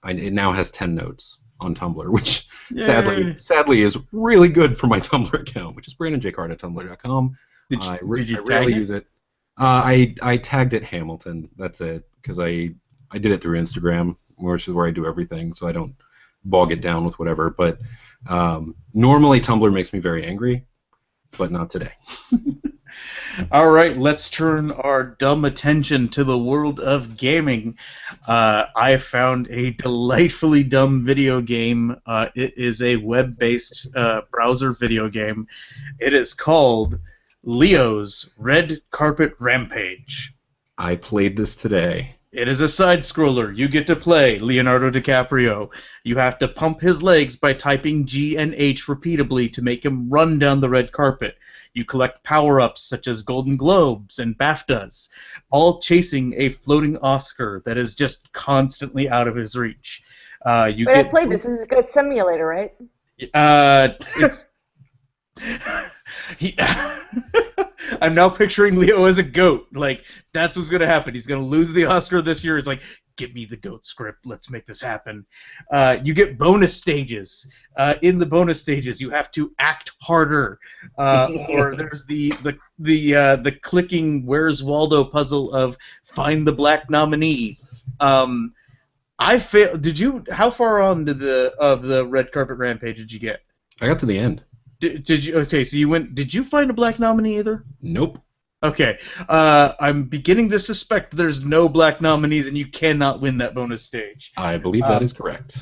it now has 10 notes on Tumblr, which sadly is really good for my Tumblr account, which is brandonjcard@tumblr.com. Did I you tag rarely it? use it. I tagged it Hamilton. That's it, because I did it through Instagram, which is where I do everything, so I don't bog it down with whatever. But normally Tumblr makes me very angry, but not today. All right, let's turn our dumb attention to the world of gaming. I found a delightfully dumb video game. It is a web-based browser video game. It is called Leo's Red Carpet Rampage. I played this today. It is a side-scroller. You get to play Leonardo DiCaprio. You have to pump his legs by typing G and H repeatedly to make him run down the red carpet. You collect power-ups such as Golden Globes and BAFTAs, all chasing a floating Oscar that is just constantly out of his reach. I played this. This is a good simulator, right? It's He, I'm now picturing Leo as a goat. Like, that's what's going to happen. He's going to lose the Oscar this year. It's like, give me the goat script. Let's make this happen. You get bonus stages. In the bonus stages, you have to act harder. Or there's the clicking Where's Waldo puzzle of find the black nominee. I failed. Did you? How far on to the red carpet rampage did you get? I got to the end. Did you? Okay, so you went. Did you find a black nominee either? Nope. Okay. I'm beginning to suspect there's no black nominees, and you cannot win that bonus stage. I believe that is correct.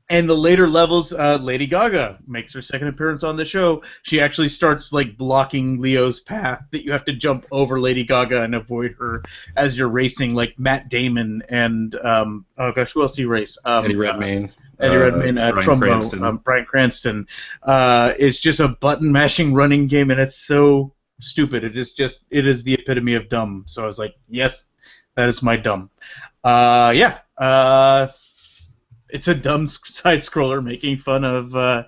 And the later levels, Lady Gaga makes her second appearance on the show. She actually starts like blocking Leo's path that you have to jump over Lady Gaga and avoid her as you're racing, like Matt Damon and oh gosh, who else do you race? Eddie Redmayne. Eddie Redmayne, Bryan Cranston. It's just a button mashing running game, and it's so stupid. It is the epitome of dumb. So I was like, yes, that is my dumb. It's a dumb side scroller making fun of a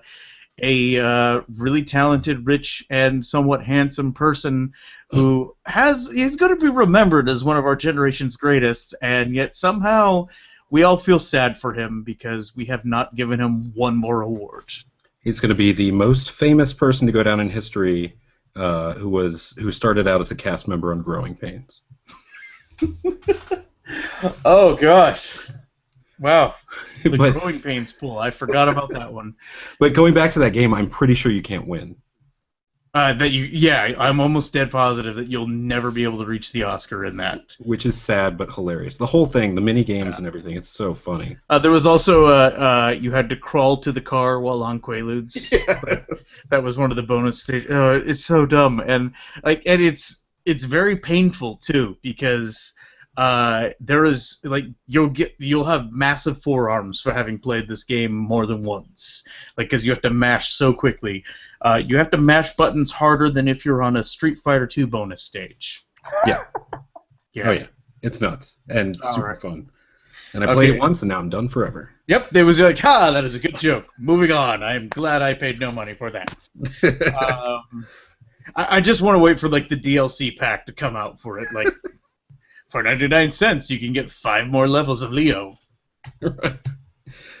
really talented, rich, and somewhat handsome person who he's going to be remembered as one of our generation's greatest, and yet somehow we all feel sad for him because we have not given him one more award. He's going to be the most famous person to go down in history who started out as a cast member on Growing Pains. Oh gosh. Wow. The Growing Pains pool. I forgot about that one. But going back to that game, I'm pretty sure you can't win. I'm almost dead positive that you'll never be able to reach the Oscar in that. Which is sad but hilarious. The whole thing, the mini games and everything, it's so funny. There was also you had to crawl to the car while on Quaaludes. Yeah. That was one of the bonus stages. It's so dumb, and it's very painful too because there is you'll have massive forearms for having played this game more than once, because you have to mash so quickly. You have to mash buttons harder than if you're on a Street Fighter 2 bonus stage. Yeah. Yeah. Oh yeah, it's nuts and super fun. And I Okay. played it once, and now I'm done forever. Yep, they was like, that is a good joke. Moving on. I'm glad I paid no money for that. I just want to wait for the DLC pack to come out for it. For 99 cents, you can get 5 more levels of Leo. Right.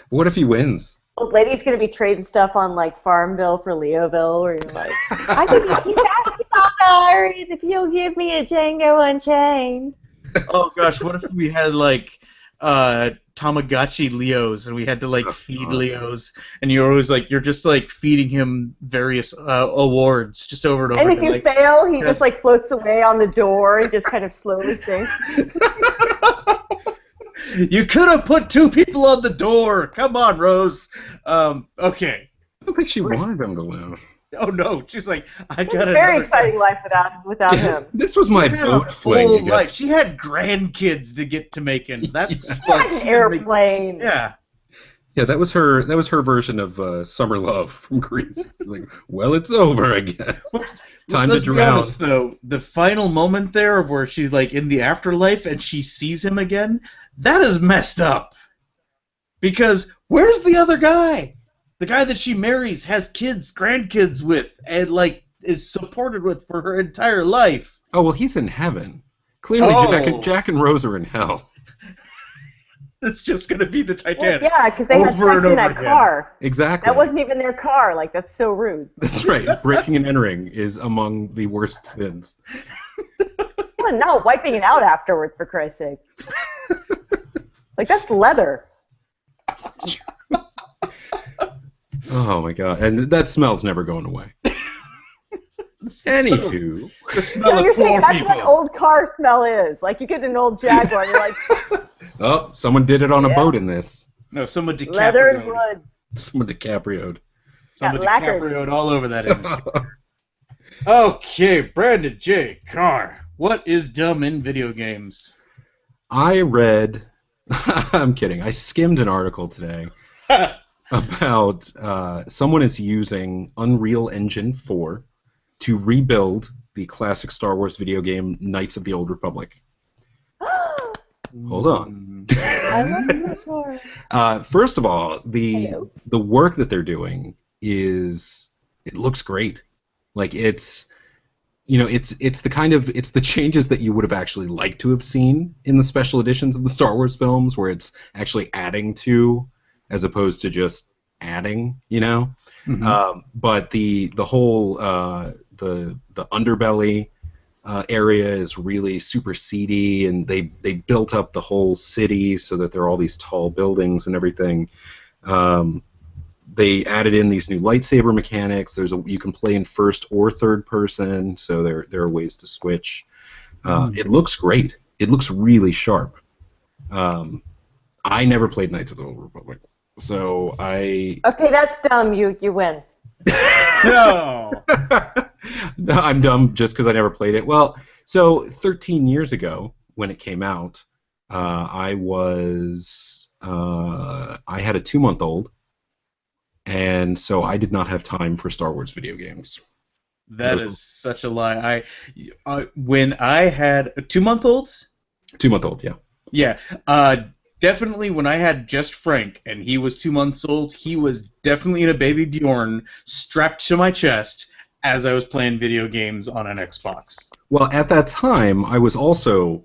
What if he wins? Old lady's gonna be trading stuff on Farmville for Leoville, where you're like, I can get you $2 if you'll give me a Django Unchained. Oh gosh, what if we had Tamagotchi Leos, and we had to feed Leos, and you're always you're just feeding him various awards just over and over. And if you fail, he just floats away on the door and just kind of slowly sinks. You could have put 2 people on the door. Come on, Rose. Okay. I don't think she wanted them to live. Oh no, she's like, I got a very exciting life without him. This was my boat fling. Life. She had grandkids to get to making. That's an airplane. Yeah. Yeah, that was her version of Summer Love from Grease. Well, it's over, I guess. Time to drown. Let's be honest, though, the final moment there of where she's in the afterlife and she sees him again, that is messed up. Because where's the other guy? The guy that she marries, has kids, grandkids with, and is supported with for her entire life. Oh well, he's in heaven. Clearly, Jack and Rose are in hell. It's just gonna be the Titanic. Well, yeah, because they had sex in that car. Exactly. That wasn't even their car. That's so rude. That's right. Breaking and entering is among the worst sins. Well, no, wiping it out afterwards, for Christ's sake. That's leather. Oh my god, and that smell's never going away. Anywho, the smell of poor that's people. What an old car smell is. You get an old Jaguar, and you're like, oh, someone did it on a boat in this. No, someone DiCaprio'd. Leather and blood. Someone DiCaprio'd. Someone DiCaprio'd all over that image. Okay, Brandon J. Carr. What is dumb in video games? I read. I'm kidding. I skimmed an article today about someone is using Unreal Engine 4 to rebuild the classic Star Wars video game Knights of the Old Republic. Hold on. I'm not sure. First of all, the work that they're doing it looks great. Like it's the changes that you would have actually liked to have seen in the special editions of the Star Wars films, where it's actually adding to, as opposed to just adding, But the whole the underbelly area is really super seedy, and they built up the whole city so that there are all these tall buildings and everything. They added in these new lightsaber mechanics. You can play in first or third person, so there are ways to switch. It looks great. It looks really sharp. I never played Knights of the Old Republic, so I. Okay, that's dumb. You win. No. No, I'm dumb just because I never played it. Well, so 13 years ago when it came out, I had a 2-month-old. And so I did not have time for Star Wars video games. That is such a lie. When I had 2-month-olds? 2-month-old, yeah. Yeah. Definitely when I had just Frank and he was 2 months old, he was definitely in a baby Bjorn strapped to my chest as I was playing video games on an Xbox. Well, at that time, I was also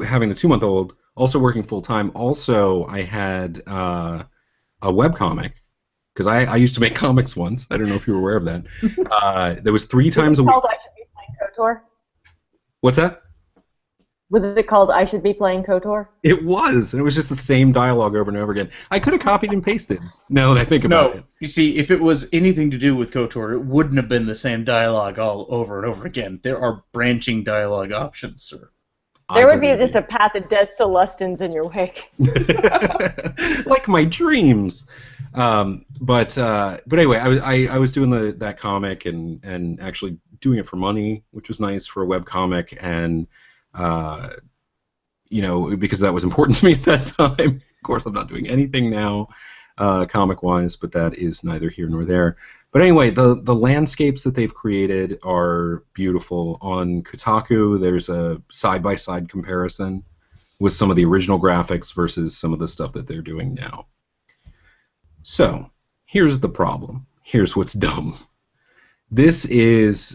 having the 2-month-old, also working full-time. Also, I had a webcomic. Because I used to make comics once. I don't know if you were aware of that. There was 3 times a week. Was it called I Should Be Playing KOTOR? What's that? Was it called I Should Be Playing KOTOR? It was, and it was just the same dialogue over and over again. I could have copied and pasted. Now that I think about it. You see, if it was anything to do with KOTOR, it wouldn't have been the same dialogue all over and over again. There are branching dialogue options, sir. There would be just a path of dead Celestins in your wake. Like my dreams. But anyway, I was doing that comic and actually doing it for money, which was nice for a web comic, and because that was important to me at that time. Of course, I'm not doing anything now, comic-wise, but that is neither here nor there. But anyway, the landscapes that they've created are beautiful. On Kotaku, there's a side-by-side comparison with some of the original graphics versus some of the stuff that they're doing now. So, here's the problem. Here's what's dumb. This is,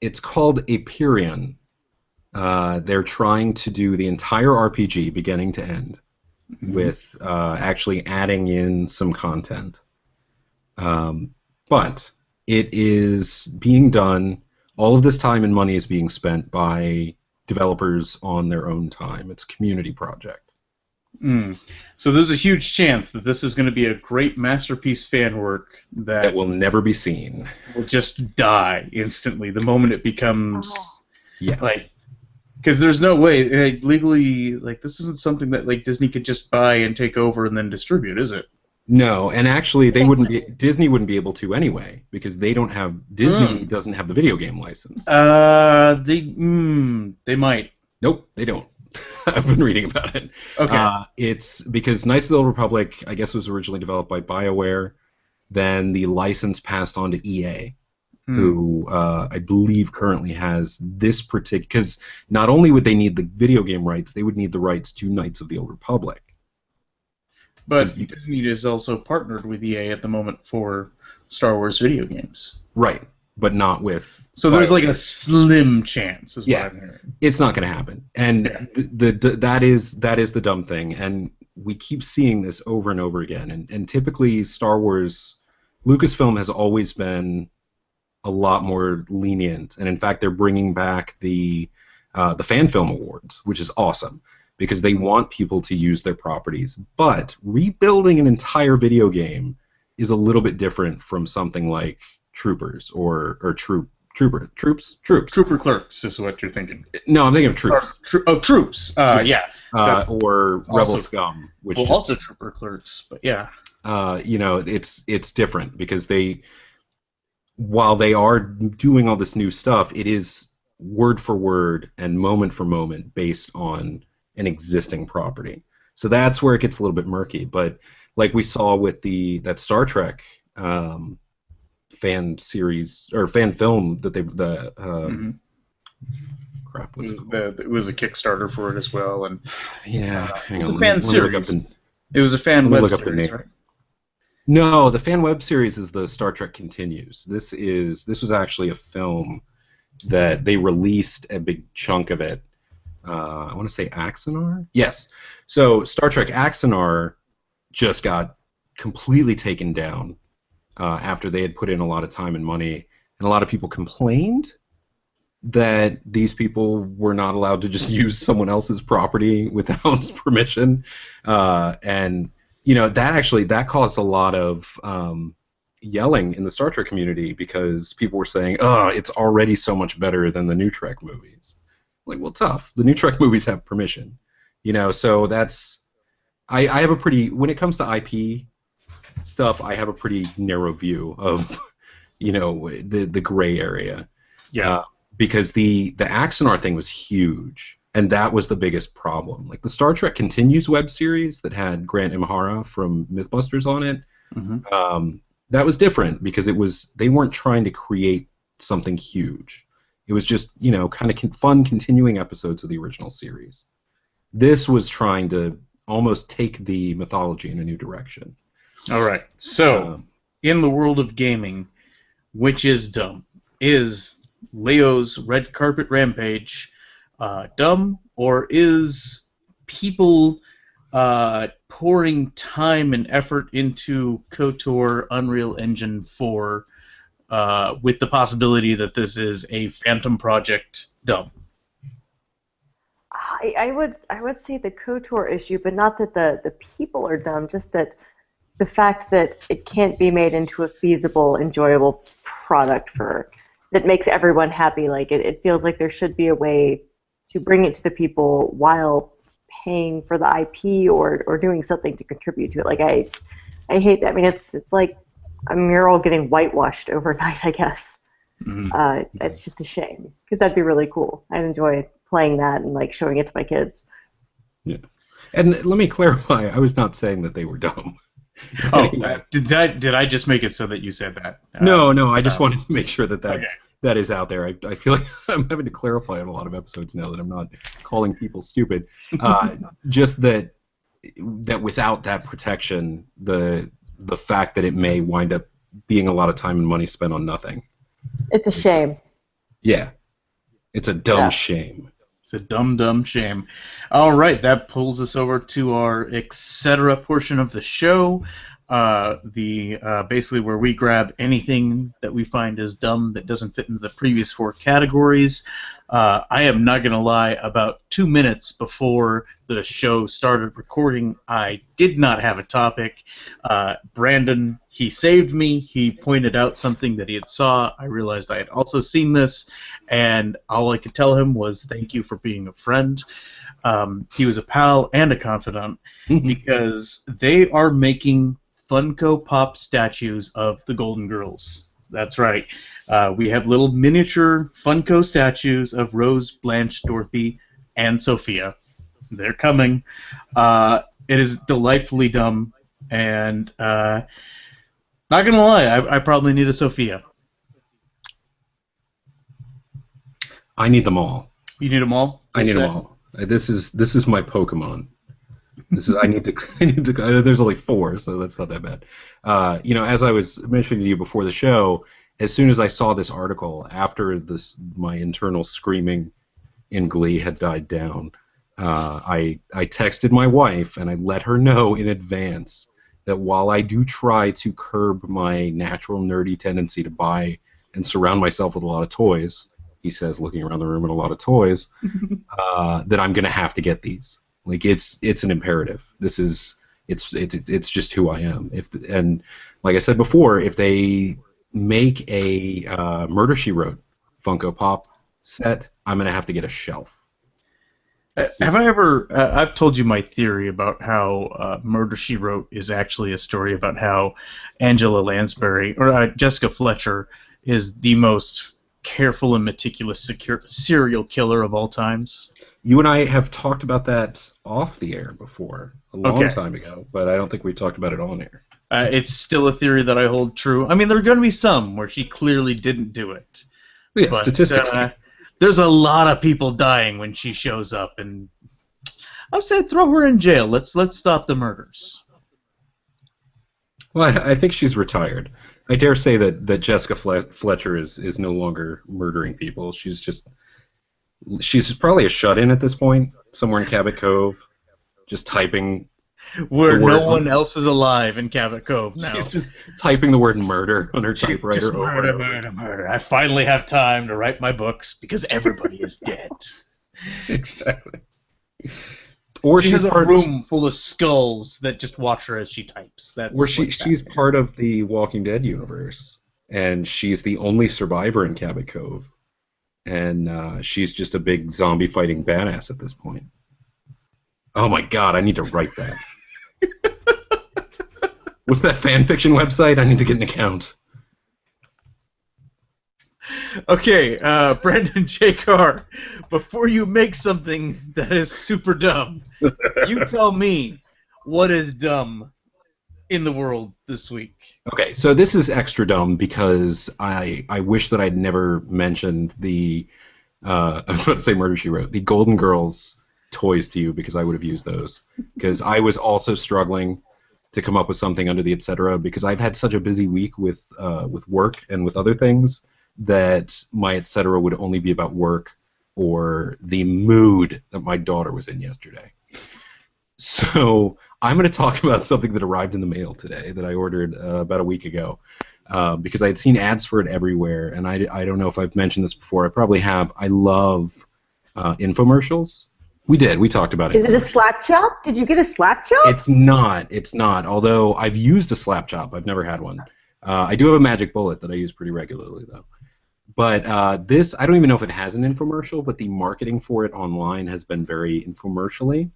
it's called Aperion. They're trying to do the entire RPG, beginning to end, with actually adding in some content. But it is being done, all of this time and money is being spent by developers on their own time. It's a community project. So there's a huge chance that this is going to be a great masterpiece fan work that will never be seen. Will just die instantly the moment it becomes because there's no way legally, this isn't something that Disney could just buy and take over and then distribute, is it? No, and actually Disney wouldn't be able to anyway, because Disney doesn't have the video game license. They might. Nope, they don't. I've been reading about it. Okay. It's because Knights of the Old Republic, I guess, was originally developed by BioWare. Then the license passed on to EA, who I believe currently has this particular. Because not only would they need the video game rights, they would need the rights to Knights of the Old Republic. But Disney is also partnered with EA at the moment for Star Wars video games. Right, but not with. So there's a slim chance, is what I'm hearing. It's not going to happen, and that is the dumb thing, and we keep seeing this over and over again. And typically, Star Wars, Lucasfilm has always been a lot more lenient, and in fact, they're bringing back the fan film awards, which is awesome, because they want people to use their properties. But rebuilding an entire video game is a little bit different from something like Troopers or Troops. Trooper Clerks is what you're thinking. No, I'm thinking of Troops. Troops. Yeah. Or Rebel Scum, which also Trooper Clerks, but yeah. It's different because while they are doing all this new stuff, it is word for word and moment for moment based on an existing property. So that's where it gets a little bit murky. But like we saw with that Star Trek fan series or fan film that crap, what's it called? It was a Kickstarter for it as well, and hang it was on, a fan series. It was a fan web series, right? No, the fan web series is the Star Trek Continues. This was actually a film that they released a big chunk of it. I want to say Axanar? Yes. So Star Trek Axanar just got completely taken down after they had put in a lot of time and money, and a lot of people complained that these people were not allowed to just use someone else's property without permission, and that caused a lot of yelling in the Star Trek community because people were saying, "Oh, it's already so much better than the new Trek movies." Like, well, tough. The new Trek movies have permission, So that's I have a pretty when it comes to IP stuff, I have a pretty narrow view of the gray area. Yeah. Because the Axanar thing was huge, and that was the biggest problem. Like the Star Trek Continues web series that had Grant Imahara from MythBusters on it, that was different because they weren't trying to create something huge. It was just kind of fun continuing episodes of the original series. This was trying to almost take the mythology in a new direction. All right. So, in the world of gaming, which is dumb? Is Leo's red carpet rampage dumb, or is people pouring time and effort into KOTOR Unreal Engine 4 with the possibility that this is a phantom project dumb? I would say the KOTOR issue, but not that the people are dumb, just that the fact that it can't be made into a feasible, enjoyable product that makes everyone happy. Like it feels like there should be a way to bring it to the people while paying for the IP or doing something to contribute to it. Like I hate that. I mean, it's like a mural getting whitewashed overnight, I guess. It's just a shame because that'd be really cool. I'd enjoy playing that and like showing it to my kids. Yeah, and let me clarify. I was not saying that they were dumb. Anyway. Did I just make it so that you said that? No. I just wanted to make sure that okay. that is out there. I feel like I'm having to clarify on a lot of episodes now that I'm not calling people stupid. Just that without that protection, the fact that it may wind up being a lot of time and money spent on nothing. It's a shame. Yeah, it's a dumb shame. It's a dumb shame. All right, that pulls us over to our etc. portion of the show. Basically where we grab anything that we find is dumb that doesn't fit into the previous 4 categories. I am not going to lie, about 2 minutes before the show started recording, I did not have a topic. Brandon, he saved me. He pointed out something that he had saw. I realized I had also seen this, and all I could tell him was thank you for being a friend. He was a pal and a confidant because they are making Funko Pop statues of the Golden Girls. That's right. We have little miniature Funko statues of Rose, Blanche, Dorothy, and Sophia. They're coming. It is delightfully dumb, and not gonna lie, I probably need a Sophia. I need them all. You need them all? I need them all. This is my Pokemon. I need to. There's only 4, so that's not that bad. As I was mentioning to you before the show, as soon as I saw this article, after my internal screaming in glee had died down, I texted my wife and I let her know in advance that while I do try to curb my natural nerdy tendency to buy and surround myself with a lot of toys, he says, looking around the room at a lot of toys, that I'm gonna have to get these. Like it's an imperative. It's just who I am. And like I said before, if they make a Murder She Wrote Funko Pop set, I'm gonna have to get a shelf. Have I ever? I've told you my theory about how Murder She Wrote is actually a story about how Angela Lansbury or Jessica Fletcher is the most careful and meticulous serial killer of all times. You and I have talked about that off the air before, a long time ago, but I don't think we talked about it on air. It's still a theory that I hold true. I mean, there are going to be some where she clearly didn't do it. Yeah, but, statistically. There's a lot of people dying when she shows up, and I've said throw her in jail. Let's stop the murders. Well, I think she's retired. I dare say that Jessica Fletcher is no longer murdering people. She's probably a shut-in at this point, somewhere in Cabot Cove, just typing Where the word. no one else is alive in Cabot Cove now. She's just typing the word murder on her typewriter. Just murder. I finally have time to write my books because everybody is dead. Exactly. Or she she's has a room full of skulls that just watch her as she types. She's part of the Walking Dead universe, and she's the only survivor in Cabot Cove, and she's just a big zombie fighting badass at this point. Oh my god, I need to write that. What's that fan fiction website? I need to get an account. Okay, Brandon J. Carr, before you make something that is super dumb, you tell me what is dumb in the world this week. Okay, so this is extra dumb because I wish that I'd never mentioned the, I was about to say Murder, She Wrote, the Golden Girls toys to you because I would have used those. Because I was also struggling to come up with something under the etc. because I've had such a busy week with work and with other things that my etc. would only be about work or the mood that my daughter was in yesterday. So I'm going to talk about something that arrived in the mail today that I ordered about a week ago because I had seen ads for it everywhere, and I don't know if I've mentioned this before. I probably have. I love infomercials. We talked about it. Is it a slap chop? Did you get a slap chop? It's not, although I've used a slap chop. I've never had one. I do have a magic bullet that I use pretty regularly, though. But this, I don't even know if it has an infomercial, but the marketing for it online has been very infomercially.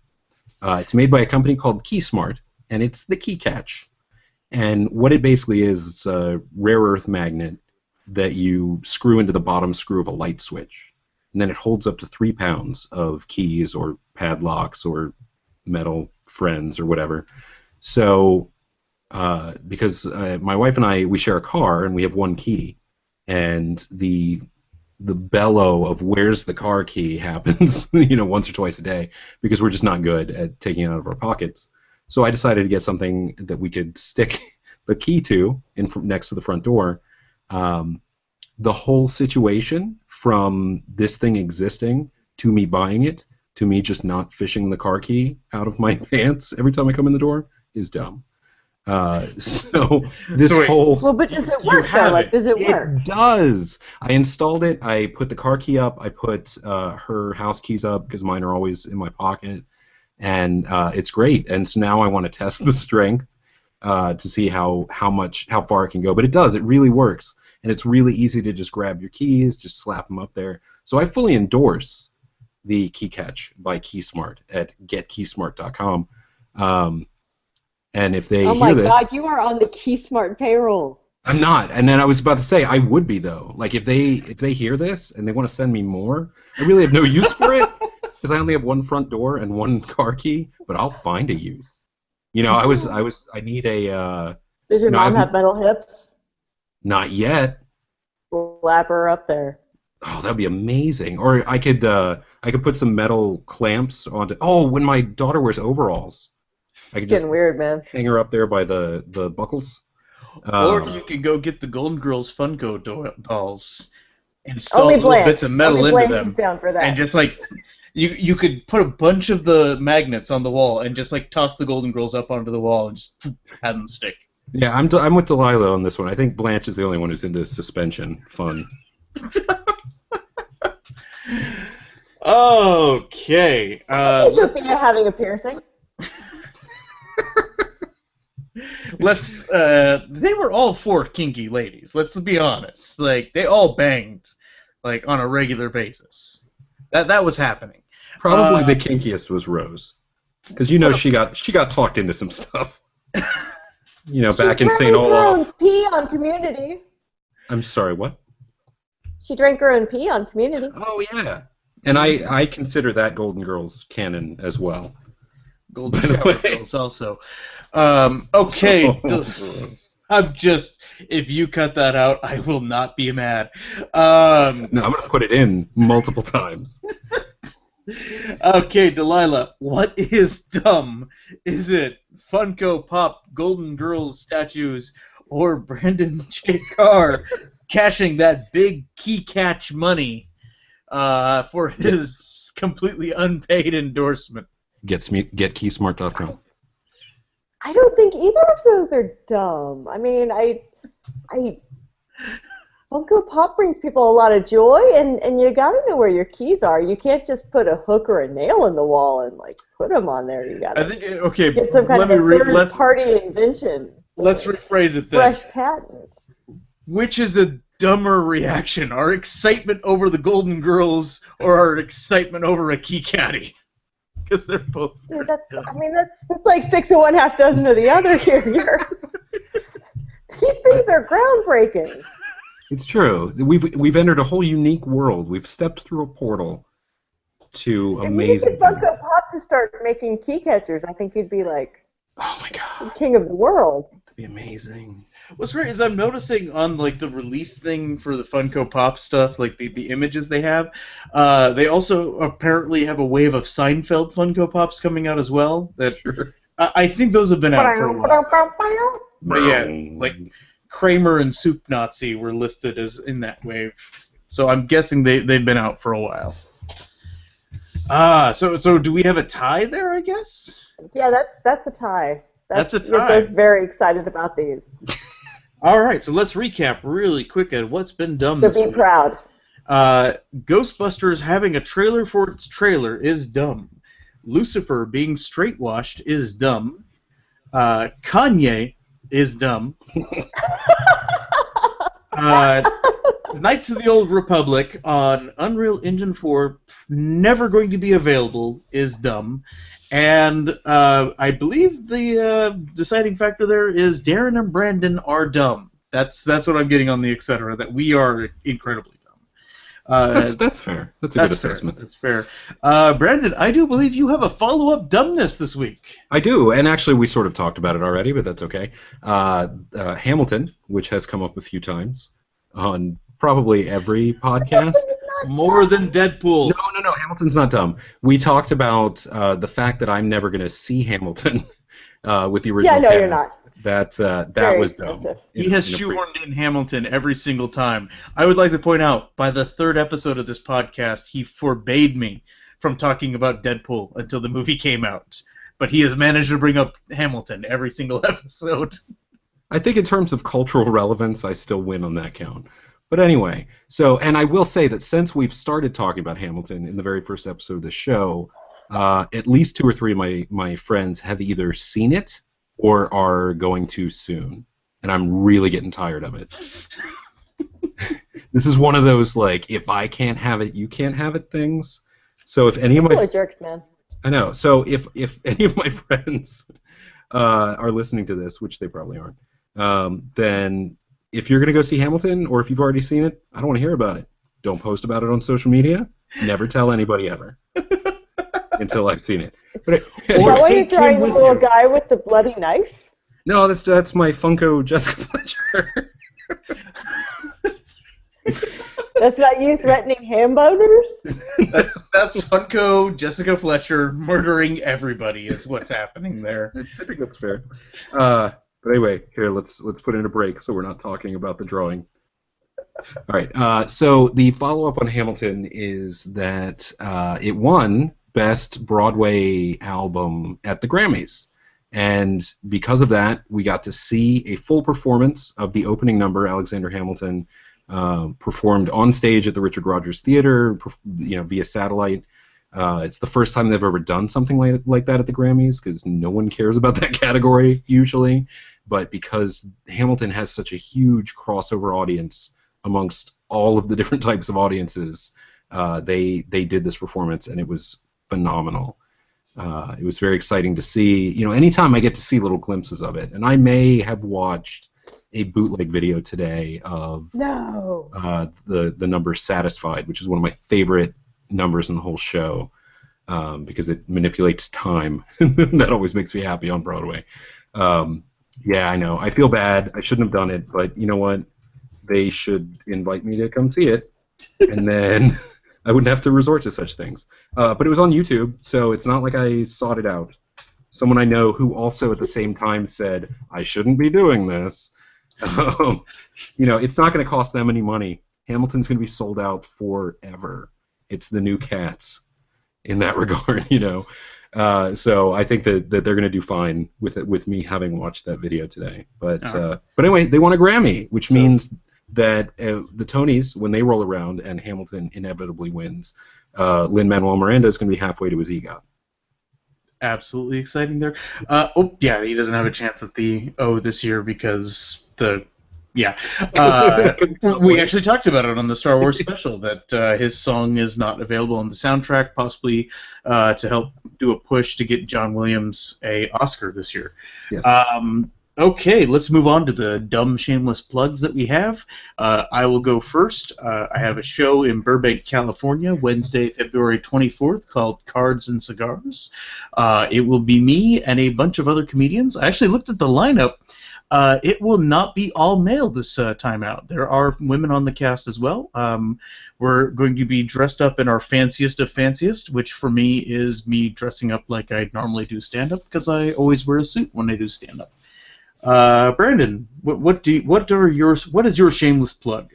It's made by a company called KeySmart, and it's the key catch. And what it basically is, it's a rare earth magnet that you screw into the bottom screw of a light switch. And then it holds up to 3 pounds of keys or padlocks or metal friends or whatever. So, because my wife and I, we share a car and we have one key, and the bellow of where's the car key happens, once or twice a day because we're just not good at taking it out of our pockets. So I decided to get something that we could stick the key to next to the front door. The whole situation from this thing existing to me buying it to me just not fishing the car key out of my pants every time I come in the door is dumb. So this whole... Well, but does it work, though? Like, does it work? It does. I installed it. I put the car key up. I put her house keys up because mine are always in my pocket. And it's great. And so now I want to test the strength to see how far it can go. But it does. It really works. And it's really easy to just grab your keys, just slap them up there. So I fully endorse the Key Catch by KeySmart at getkeysmart.com. And if they hear this... Oh my God, you are on the KeySmart payroll. I'm not. And then I was about to say, I would be, though. Like, if they hear this and they want to send me more, I really have no use for it because I only have one front door and one car key, but I'll find a use. I need a... Does your mom have metal hips? Not yet. Slap her up there. Oh, that'd be amazing. Or I could put some metal clamps onto... Oh, when my daughter wears overalls. I could just getting weird, man. Hang her up there by the buckles. Or you could go get the Golden Girls Funko dolls, install Only little bits of metal Only into Blanche them, is down for that. and just like you could put a bunch of the magnets on the wall and just like toss the Golden Girls up onto the wall and just have them stick. Yeah, I'm with Delilah on this one. I think Blanche is the only one who's into suspension fun. Okay. Sophia having a piercing. They were all 4 kinky ladies. Let's be honest. Like they all banged, like on a regular basis. That was happening. Probably the kinkiest was Rose, because she got talked into some stuff. Back in St. Olaf. She drank her own pee on Community. I'm sorry, what? She drank her own pee on Community. Oh yeah, and I consider that Golden Girls canon as well. Golden Shower Girls also. Okay. I'm just, if you cut that out, I will not be mad. No, I'm going to put it in multiple times. Okay, Delilah, what is dumb? Is it Funko Pop Golden Girls statues or Brandon J. Carr cashing that big key catch money for his completely unpaid endorsement? GetKeysmart.com. I don't think either of those are dumb. I mean, I Funko Pop brings people a lot of joy, and you gotta know where your keys are. You can't just put a hook or a nail in the wall and like put them on there. You gotta I think okay. get some kind Let of me a third-party invention. let's rephrase it then. Fresh patent. Which is a dumber reaction? Our excitement over the Golden Girls or our excitement over a key caddy? Because they're both. Dude, that's like 6 of one, half dozen of the other here. These things are groundbreaking. It's true. We've entered a whole unique world. We've stepped through a portal to amazing. If you get Funko Pop to start making key catchers, I think you'd be like, oh my god, king of the world. That'd be amazing. What's great is I'm noticing on like the release thing for the Funko Pop stuff, like the images they have, they also apparently have a wave of Seinfeld Funko Pops coming out as well. That Sure. I think those have been out for a while. But yeah, like Kramer and Soup Nazi were listed as in that wave, so I'm guessing they've been out for a while. So do we have a tie there? I guess. Yeah, that's a tie. That's a tie. You're both very excited about these. All right, so let's recap really quick at what's been done this So be week. proud. Ghostbusters having a trailer for its trailer is dumb. Lucifer being straight-washed is dumb. Kanye is dumb. Knights of the Old Republic on Unreal Engine 4 never going to be available is dumb. And I believe the deciding factor there is Darren and Brandon are dumb. That's what I'm getting on the etc. That we are incredibly dumb. That's fair. That's a good assessment. That's fair. Brandon, I do believe you have a follow-up dumbness this week. I do, and actually we sort of talked about it already, but that's okay. Hamilton, which has come up a few times on probably every podcast. More than Deadpool. No, Hamilton's not dumb. We talked about the fact that I'm never going to see Hamilton with the original Yeah, no, cast. you're not. That was dumb. He has shoehorned in Hamilton every single time. I would like to point out, by the third episode of this podcast, he forbade me from talking about Deadpool until the movie came out. But he has managed to bring up Hamilton every single episode. I think in terms of cultural relevance, I still win on that count. But anyway, and I will say that since we've started talking about Hamilton in the very first episode of the show, at least 2 or 3 of my friends have either seen it or are going to soon. And I'm really getting tired of it. This is one of those, like, if I can't have it, you can't have it things. So if any of my... People are jerks, man. I know. So if any of my friends are listening to this, which they probably aren't, then if you're going to go see Hamilton, or if you've already seen it, I don't want to hear about it. Don't post about it on social media. Never tell anybody ever until I've seen it. But Or why are you throwing the little guy with the bloody knife? No, that's my Funko Jessica Fletcher. That's not you threatening ham boners? That's Funko Jessica Fletcher murdering everybody is what's happening there. I think that's fair. But anyway, here, let's put in a break so we're not talking about the drawing. All right, so the follow-up on Hamilton is that it won Best Broadway Album at the Grammys. And because of that, we got to see a full performance of the opening number, Alexander Hamilton, performed on stage at the Richard Rodgers Theater, via satellite. It's the first time they've ever done something like that at the Grammys, because no one cares about that category usually. But because Hamilton has such a huge crossover audience amongst all of the different types of audiences, they did this performance, and it was phenomenal. It was very exciting to see. Anytime I get to see little glimpses of it, and I may have watched a bootleg video today of the number Satisfied, which is one of my favorite numbers in the whole show, because it manipulates time. That always makes me happy on Broadway. Yeah, I know. I feel bad. I shouldn't have done it, but you know what? They should invite me to come see it, and then I wouldn't have to resort to such things. But it was on YouTube, so it's not like I sought it out. Someone I know who also at the same time said, I shouldn't be doing this. It's not going to cost them any money. Hamilton's going to be sold out forever. It's the new Cats in that regard, So I think that they're going to do fine with me having watched that video today. But anyway, they won a Grammy, which means that the Tonys, when they roll around and Hamilton inevitably wins, Lin-Manuel Miranda is going to be halfway to his EGOT. Absolutely exciting there. He doesn't have a chance at the O this year because we actually talked about it on the Star Wars special that his song is not available on the soundtrack, possibly to help do a push to get John Williams a Oscar this year. Yes. Okay, let's move on to the dumb, shameless plugs that we have. I will go first. I have a show in Burbank, California, Wednesday, February 24th, called Cards and Cigars. It will be me and a bunch of other comedians. I actually looked at the lineup. It will not be all male this time out. There are women on the cast as well. We're going to be dressed up in our fanciest of fanciest, which for me is me dressing up like I normally do stand-up, because I always wear a suit when I do stand-up. Brandon, what is your shameless plug?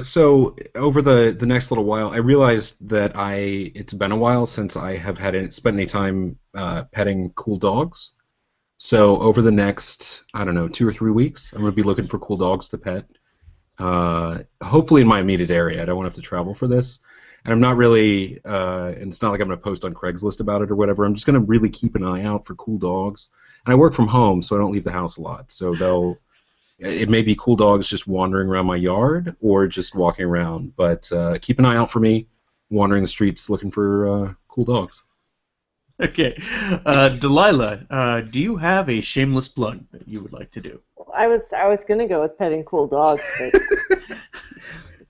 So over the next little while, I realized that it's been a while since I have spent any time petting cool dogs. So over the next, 2 or 3 weeks, I'm going to be looking for cool dogs to pet. Hopefully in my immediate area. I don't want to have to travel for this. And I'm not really, and it's not like I'm going to post on Craigslist about it or whatever. I'm just going to really keep an eye out for cool dogs. And I work from home, so I don't leave the house a lot. So it may be cool dogs just wandering around my yard or just walking around. But keep an eye out for me wandering the streets looking for cool dogs. Okay. Delilah, do you have a shameless plug that you would like to do? I was going to go with petting cool dogs, but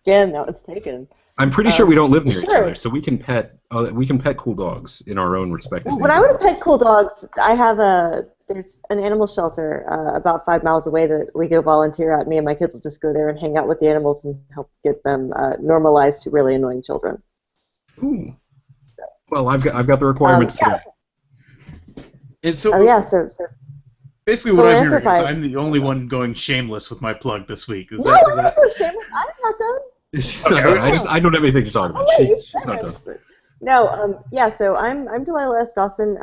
again, that was taken. I'm pretty sure we don't live near each other, so we can pet cool dogs in our own respective. When I would pet cool dogs, I have there's an animal shelter about 5 miles away that we go volunteer at. Me and my kids will just go there and hang out with the animals and help get them normalized to really annoying children. Ooh. So. Well, I've got the requirements for that. And so, so basically what I'm hearing is I'm the only one going shameless with my plug this week. No, I'm not shameless. I'm not done. She's not done. I don't have anything to talk about. She's not done. No, so I'm Delilah S. Dawson.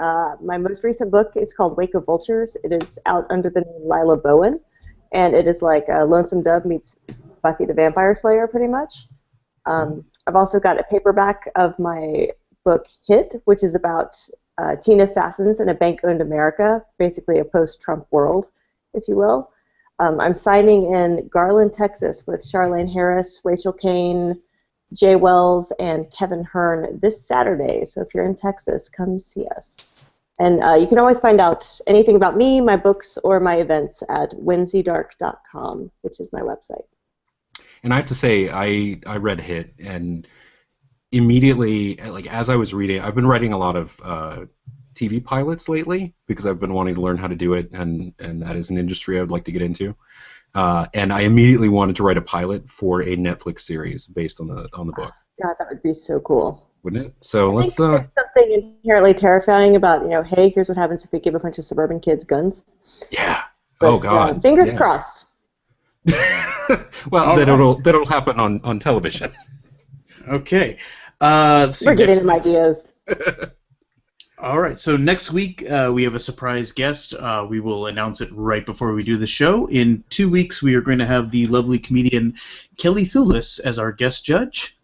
My most recent book is called Wake of Vultures. It is out under the name Lila Bowen, and it is like Lonesome Dove meets Buffy the Vampire Slayer, pretty much. I've also got a paperback of my book Hit, which is about teen assassins in a bank-owned America, basically a post-Trump world, if you will. I'm signing in Garland, Texas, with Charlene Harris, Rachel Kane, Jay Wells, and Kevin Hearn this Saturday. So if you're in Texas, come see us. And you can always find out anything about me, my books, or my events at whimsydark.com, which is my website. And I have to say, I read Hit, and immediately, like as I was reading, I've been writing a lot of TV pilots lately because I've been wanting to learn how to do it, and that is an industry I would like to get into. And I immediately wanted to write a pilot for a Netflix series based on the book. God, that would be so cool. Wouldn't it? So let's. There's something inherently terrifying about hey, here's what happens if we give a bunch of suburban kids guns. Yeah. But, oh God. Fingers crossed. Well, that'll happen on television. Okay. We're getting some ideas. All right, so next week we have a surprise guest. We will announce it right before we do the show. In 2 weeks, we are going to have the lovely comedian Kelly Thulis as our guest judge.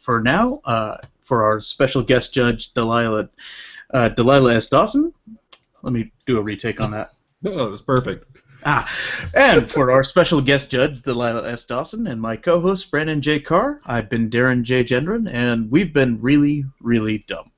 For now, for our special guest judge, Delilah S. Dawson. Let me do a retake on that. No, it was perfect. And for our special guest judge, Delilah S. Dawson, and my co-host, Brandon J. Carr, I've been Darren J. Gendron, and we've been really, really dumb.